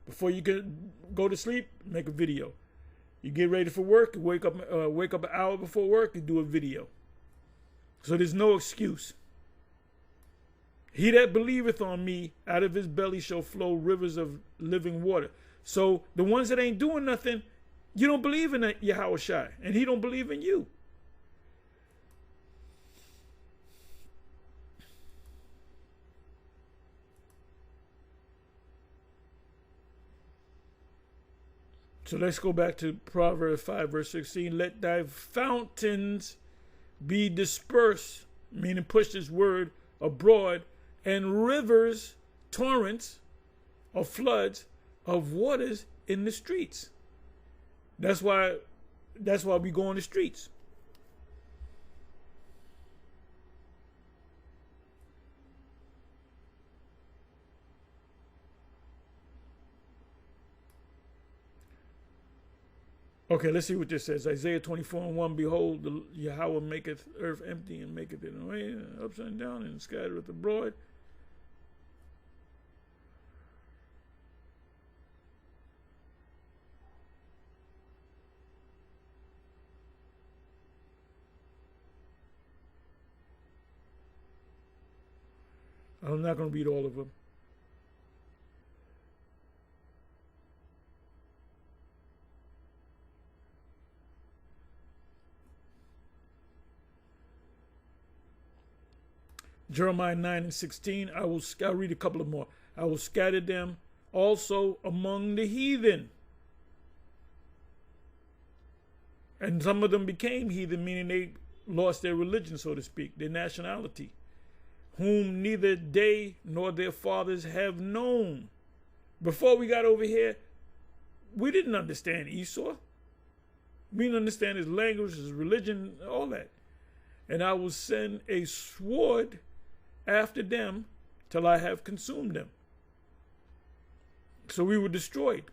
Before you can go to sleep, make a video. You get ready for work, wake up an hour before work, and do a video. So there's no excuse. He that believeth on me, out of his belly shall flow rivers of living water. So the ones that ain't doing nothing, you don't believe in Yahweh Shai, and he don't believe in you. So let's go back to Proverbs 5, verse 16. Let thy fountains be dispersed, meaning push this word abroad, and rivers, torrents, or floods of waters in the streets. That's why we go on the streets. Okay, let's see what this says. Isaiah 24:1. Behold, the Yahweh maketh earth empty and maketh it away, upside down and scattereth abroad. I'm not going to read all of them. Jeremiah 9:16. I'll read a couple of more. I will scatter them also among the heathen. And some of them became heathen, meaning they lost their religion, so to speak, their nationality, whom neither they nor their fathers have known. Before we got over here, we didn't understand Esau. We didn't understand his language, his religion, all that. And I will send a sword after them till I have consumed them. So we were destroyed.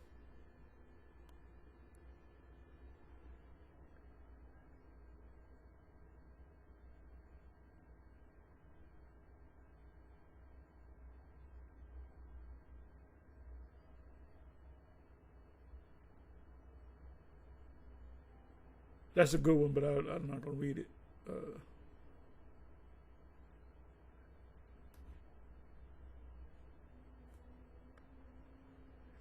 That's a good one, but I'm not going to read it.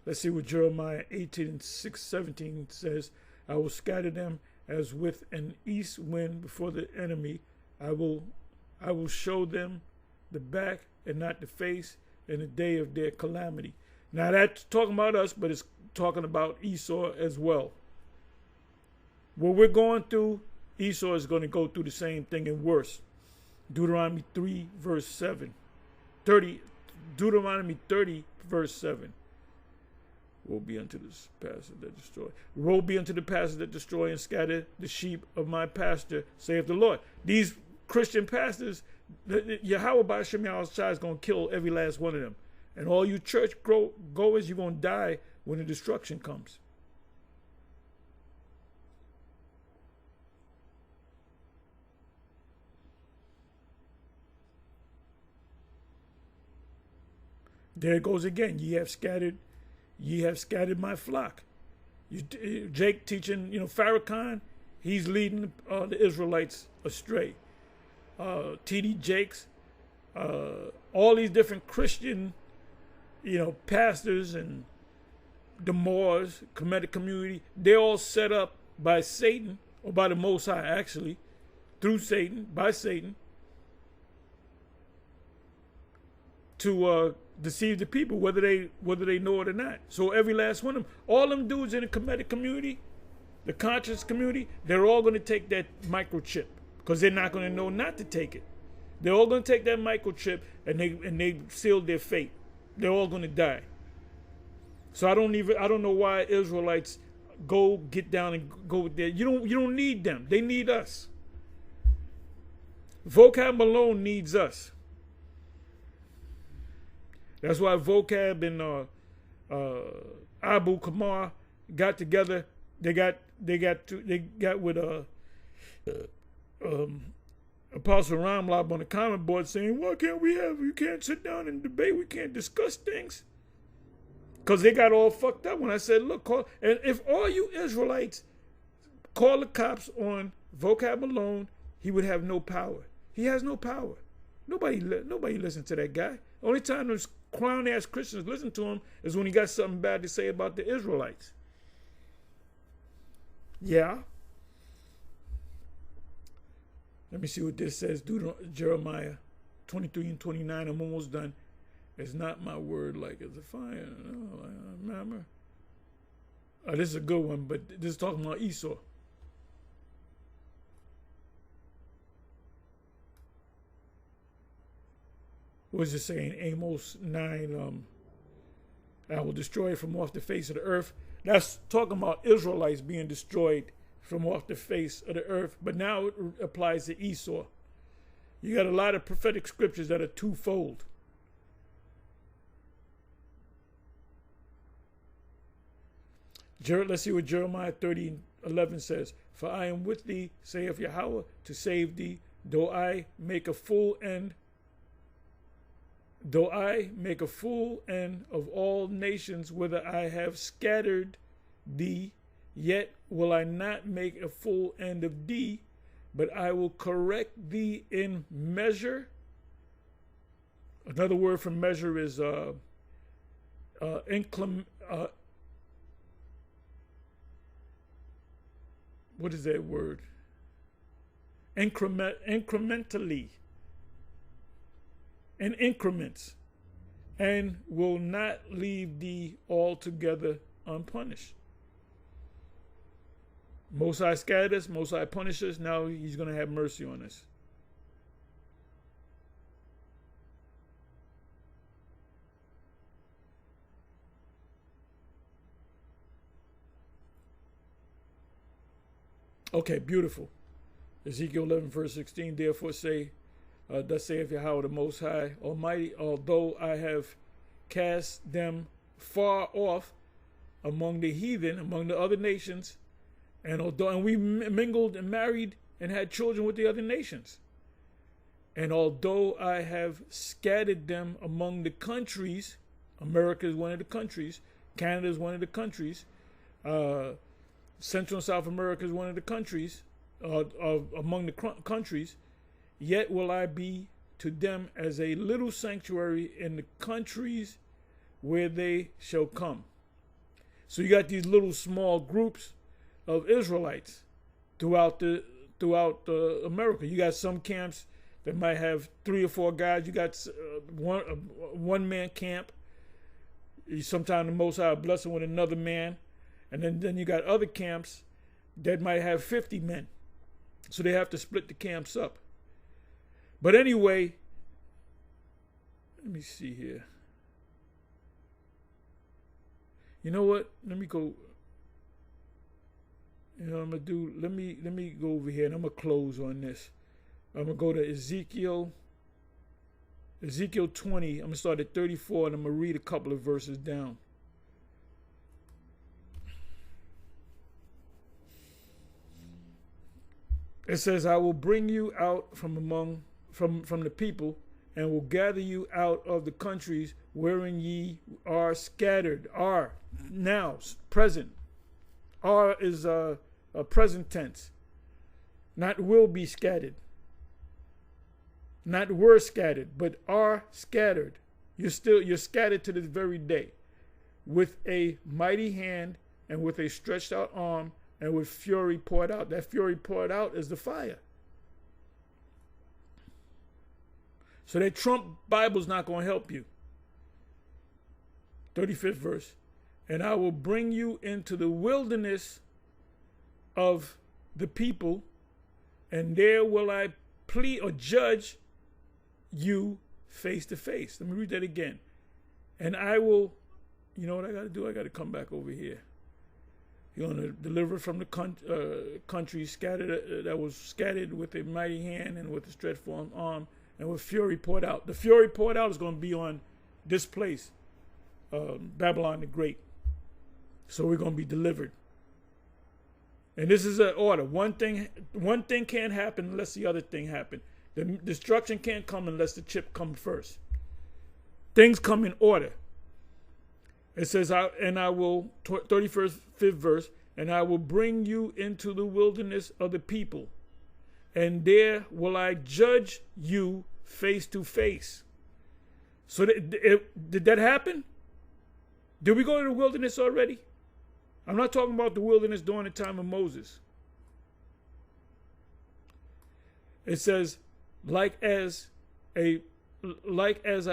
Let's see what Jeremiah 18:6-17 says. I will scatter them as with an east wind before the enemy. I will show them the back and not the face in the day of their calamity. Now that's talking about us, but it's talking about Esau as well. What we're going through, Esau is going to go through the same thing and worse. Deuteronomy 3, verse 7. Deuteronomy 30, verse 7. Woe be unto this pastor that destroy. Woe be unto the pastor that destroy and scatter the sheep of my pasture, saith the Lord. These Christian pastors, Yahweh by Shem Yahweh Shai is going to kill every last one of them. And all you church goers, you're going to die when the destruction comes. There it goes again. Ye have scattered my flock. Jake teaching, Farrakhan, he's leading the Israelites astray. T.D. Jakes, all these different Christian, pastors and the Moors, Kemetic community, they're all set up by Satan, or by the Most High actually, through Satan, by Satan, to deceive the people, whether they know it or not. So every last one of them, all them dudes in the Kemetic community, the conscious community, they're all going to take that microchip because they're not going to know not to take it. They're all going to take that microchip and they seal their fate. They're all going to die. So I don't know why Israelites go get down and go there. You don't need them. They need us. Vocab Malone needs us. That's why Vocab and Abu Kamar got together. They got with Apostle Ramlab on the comment board saying, "Why can't you can't sit down and debate? We can't discuss things." Because they got all fucked up when I said, "Look, and if all you Israelites call the cops on Vocab Malone, he would have no power. He has no power. Nobody listens to that guy. Only time those clown-ass Christians listen to him is when he got something bad to say about the Israelites." Yeah. Let me see what this says. Jeremiah 23 and 29. I'm almost done. It's not my word like it's a fire. No, remember? This is a good one, but this is talking about Esau. What is it saying? Amos 9, I will destroy it from off the face of the earth. That's talking about Israelites being destroyed from off the face of the earth. But now it applies to Esau. You got a lot of prophetic scriptures that are twofold. Let's see what Jeremiah 30:11 says. "For I am with thee, saith Yahweh, to save thee, though I make a full end of all nations, whither I have scattered thee, yet will I not make a full end of thee, but I will correct thee in measure." Another word for measure is what is that word? Incrementally. In increments, and will not leave thee altogether unpunished. Most High scattered us, Most High punished us. Now he's going to have mercy on us. Okay, beautiful. Ezekiel 11, verse 16, "Therefore say, thus saith Yahweh the Most High Almighty, although I have cast them far off among the heathen, among the other nations, and we mingled and married and had children with the other nations, and although I have scattered them among the countries," America is one of the countries, Canada is one of the countries, Central and South America is one of the countries, among the countries, "Yet will I be to them as a little sanctuary in the countries where they shall come." So you got these little small groups of Israelites throughout America. You got some camps that might have 3 or 4 guys. You got one man camp. Sometimes the Most High bless them with another man, and then you got other camps that might have 50 men. So they have to split the camps up. But anyway, let me see here. You know what? Let me go. You know what I'm gonna do? Let me go over here and I'm gonna close on this. I'm gonna go to Ezekiel Ezekiel 20, I'm going to start at 34, and I'm going to read a couple of verses down. It says, I will bring you out from the people, and will gather you out of the countries wherein ye are scattered. Are, now, present. Are is a present tense. Not will be scattered. Not were scattered, but are scattered. You're scattered to this very day, with a mighty hand and with a stretched out arm and with fury poured out. That fury poured out is the fire. So that Trump Bible's not going to help you. 35th verse. And I will bring you into the wilderness of the people, and there will I plead or judge you face to face. Let me read that again. And I will, you know what I got to do? I got to come back over here. You're going to deliver from the country scattered that was scattered with a mighty hand and with a stretched arm and with fury poured out. The fury poured out is going to be on this place, Babylon the Great. So we're going to be delivered. And this is an order. One thing can't happen unless the other thing happens. The destruction can't come unless the chip comes first. Things come in order. It says, and I will, 35th verse, and I will bring you into the wilderness of the people, and there will I judge you face to face. So did that happen? Did we go to the wilderness already? I'm not talking about the wilderness during the time of Moses. It says, like as I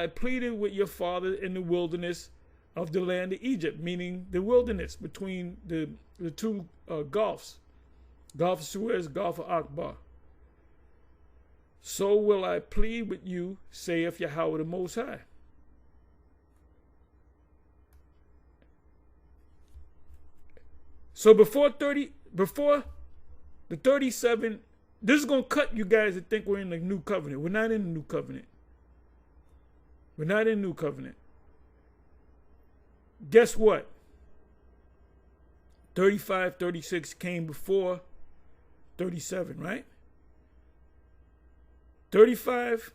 pleaded with your father in the wilderness of the land of Egypt, meaning the wilderness between the two gulfs, Gulf of Suez, Gulf of Akbar. So will I plead with you, saith Yahweh the Most High. So before the 37, this is going to cut you guys that think we're in the new covenant. We're not in the new covenant. We're not in the new covenant. Guess what? 35, 36 came before 37, right? 35,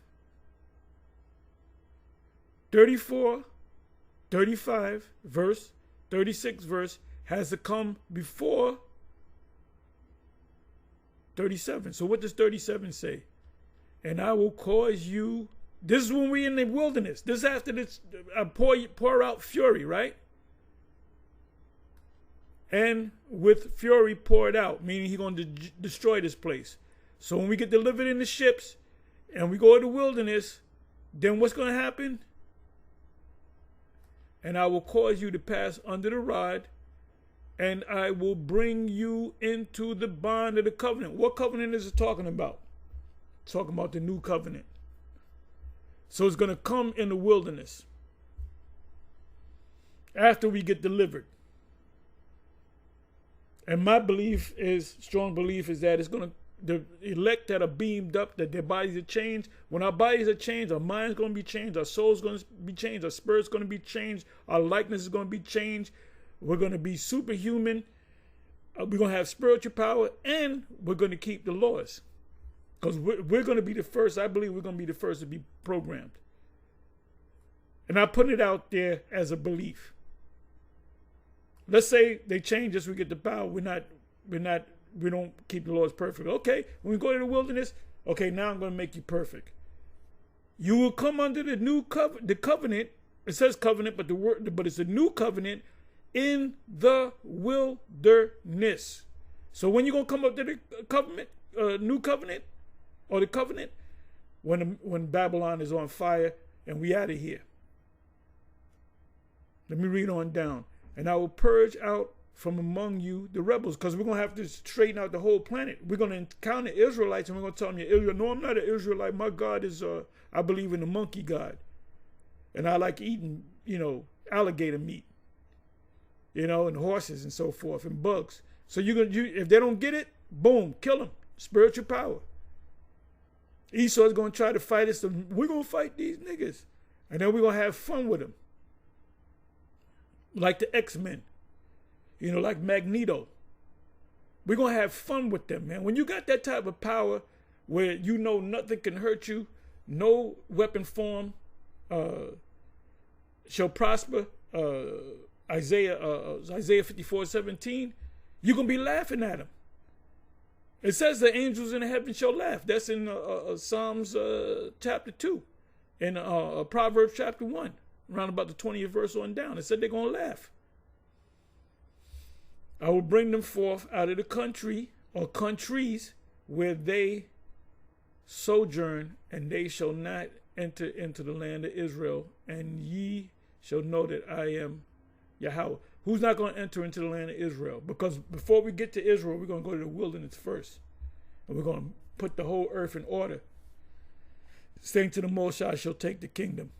34, 35 verse, 36 verse has to come before 37. So what does 37 say? And I will cause you. This is when we're in the wilderness. This is after this pour out fury, right? And with fury poured out, meaning he's going to destroy this place. So when we get delivered in the ships and we go to the wilderness, then what's going to happen? And I will cause you to pass under the rod, and I will bring you into the bond of the covenant. What covenant is it talking about? It's talking about the new covenant. So it's going to come in the wilderness after we get delivered. And my belief is, strong belief is that it's going to, the elect that are beamed up, that their bodies are changed. When our bodies are changed, our mind's going to be changed, our soul's going to be changed, our spirit's going to be changed, our likeness is going to be changed. We're going to be superhuman. We're going to have spiritual power, and we're going to keep the laws. Because we're going to be the first, I believe we're going to be the first to be programmed. And I put it out there as a belief. Let's say they change us, we get the power. We don't keep the laws perfect. Okay, when we go to the wilderness, okay, now I'm going to make you perfect. You will come under the new the covenant. It says covenant, but it's a new covenant in the wilderness. So when you going to come up to the covenant, new covenant, or the covenant? When Babylon is on fire and we out of here. Let me read on down. And I will purge out from among you the rebels, because we're going to have to straighten out the whole planet. We're going to encounter Israelites, and we're going to tell them, you're Israel. No, I'm not an Israelite. My God is, I believe in the monkey God. And I like eating, alligator meat, and horses and so forth, and bugs. So if they don't get it, boom, kill them. Spiritual power. Esau's going to try to fight us. And we're going to fight these niggas. And then we're going to have fun with them. Like the X-Men. You know, like Magneto. We're going to have fun with them, man. When you got that type of power where you know nothing can hurt you, no weapon form shall prosper, Isaiah 54:17, you're going to be laughing at them. It says the angels in heaven shall laugh. That's in Psalms chapter 2, in Proverbs chapter 1, around about the 20th verse on down. It said they're going to laugh. I will bring them forth out of the country or countries where they sojourn, and they shall not enter into the land of Israel, and ye shall know that I am Yahweh. Who's not going to enter into the land of Israel? Because before we get to Israel, we're going to go to the wilderness first. And we're going to put the whole earth in order. Saying to the Most High shall take the kingdom.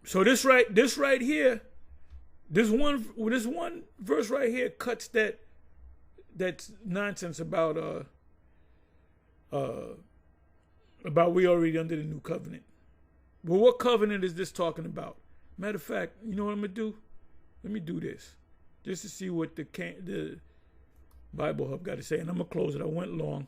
So this right here, this one verse right here cuts that nonsense about we already under the new covenant. Well, what covenant is this talking about? Matter of fact, you know what I'm gonna do? Let me do this just to see what the Bible Hub got to say, and I'm gonna close it. I went long.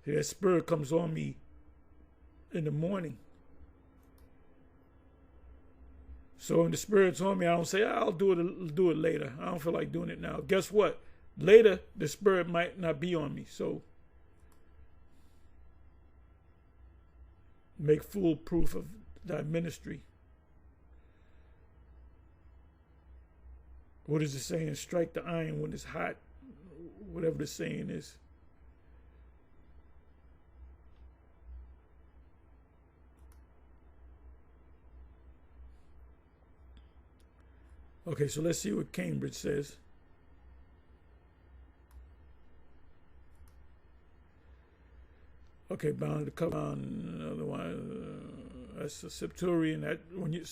See, that spirit comes on me in the morning. So when the spirit's on me, I don't say, I'll do it later. I don't feel like doing it now. Guess what? Later, the spirit might not be on me. So make full proof of thy ministry. What is the saying? Strike the iron when it's hot. Whatever the saying is. Okay, so let's see what Cambridge says. Okay, bound to cover on another one. That's a Septuagint. That when you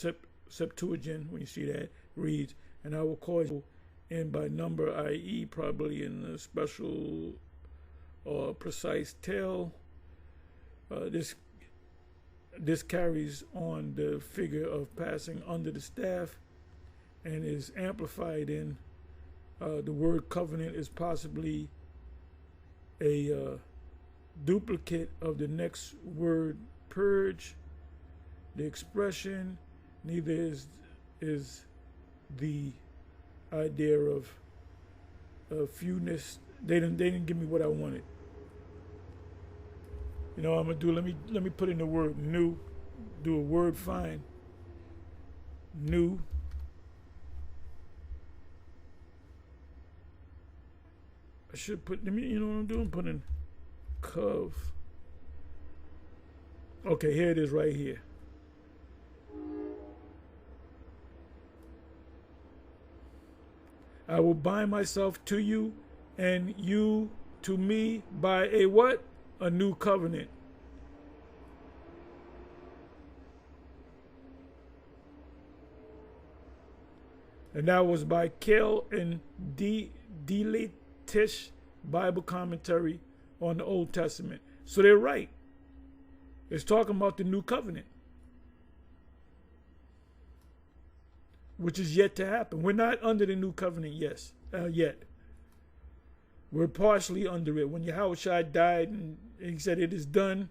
Septuagint, when you see that, reads, and I will cause you in by number, i.e., probably in a special or precise tale. This carries on the figure of passing under the staff, and is amplified in the word covenant is possibly a duplicate of the next word purge. The expression neither is the idea of fewness. They didn't give me what I wanted. You know what I'm gonna do? Let me put in the word new. Do a word find. New. I should put, you know what I'm doing? Put in cove. Okay, here it is right here. I will bind myself to you and you to me by a what? A new covenant. And that was by Kel and Tish Bible commentary on the Old Testament. So they're right. It's talking about the new covenant, which is yet to happen. We're not under the new covenant yet. We're partially under it. When Yahushua died and he said it is done,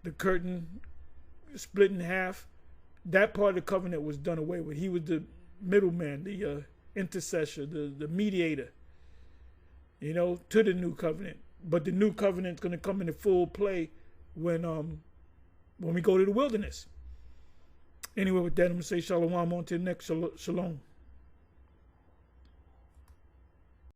the curtain split in half, that part of the covenant was done away with. He was the middleman, the intercessor, the mediator, to the new covenant. But the new covenant is going to come into full play when we go to the wilderness. Anyway, with that, I'm going to say shalom on to the next shalom.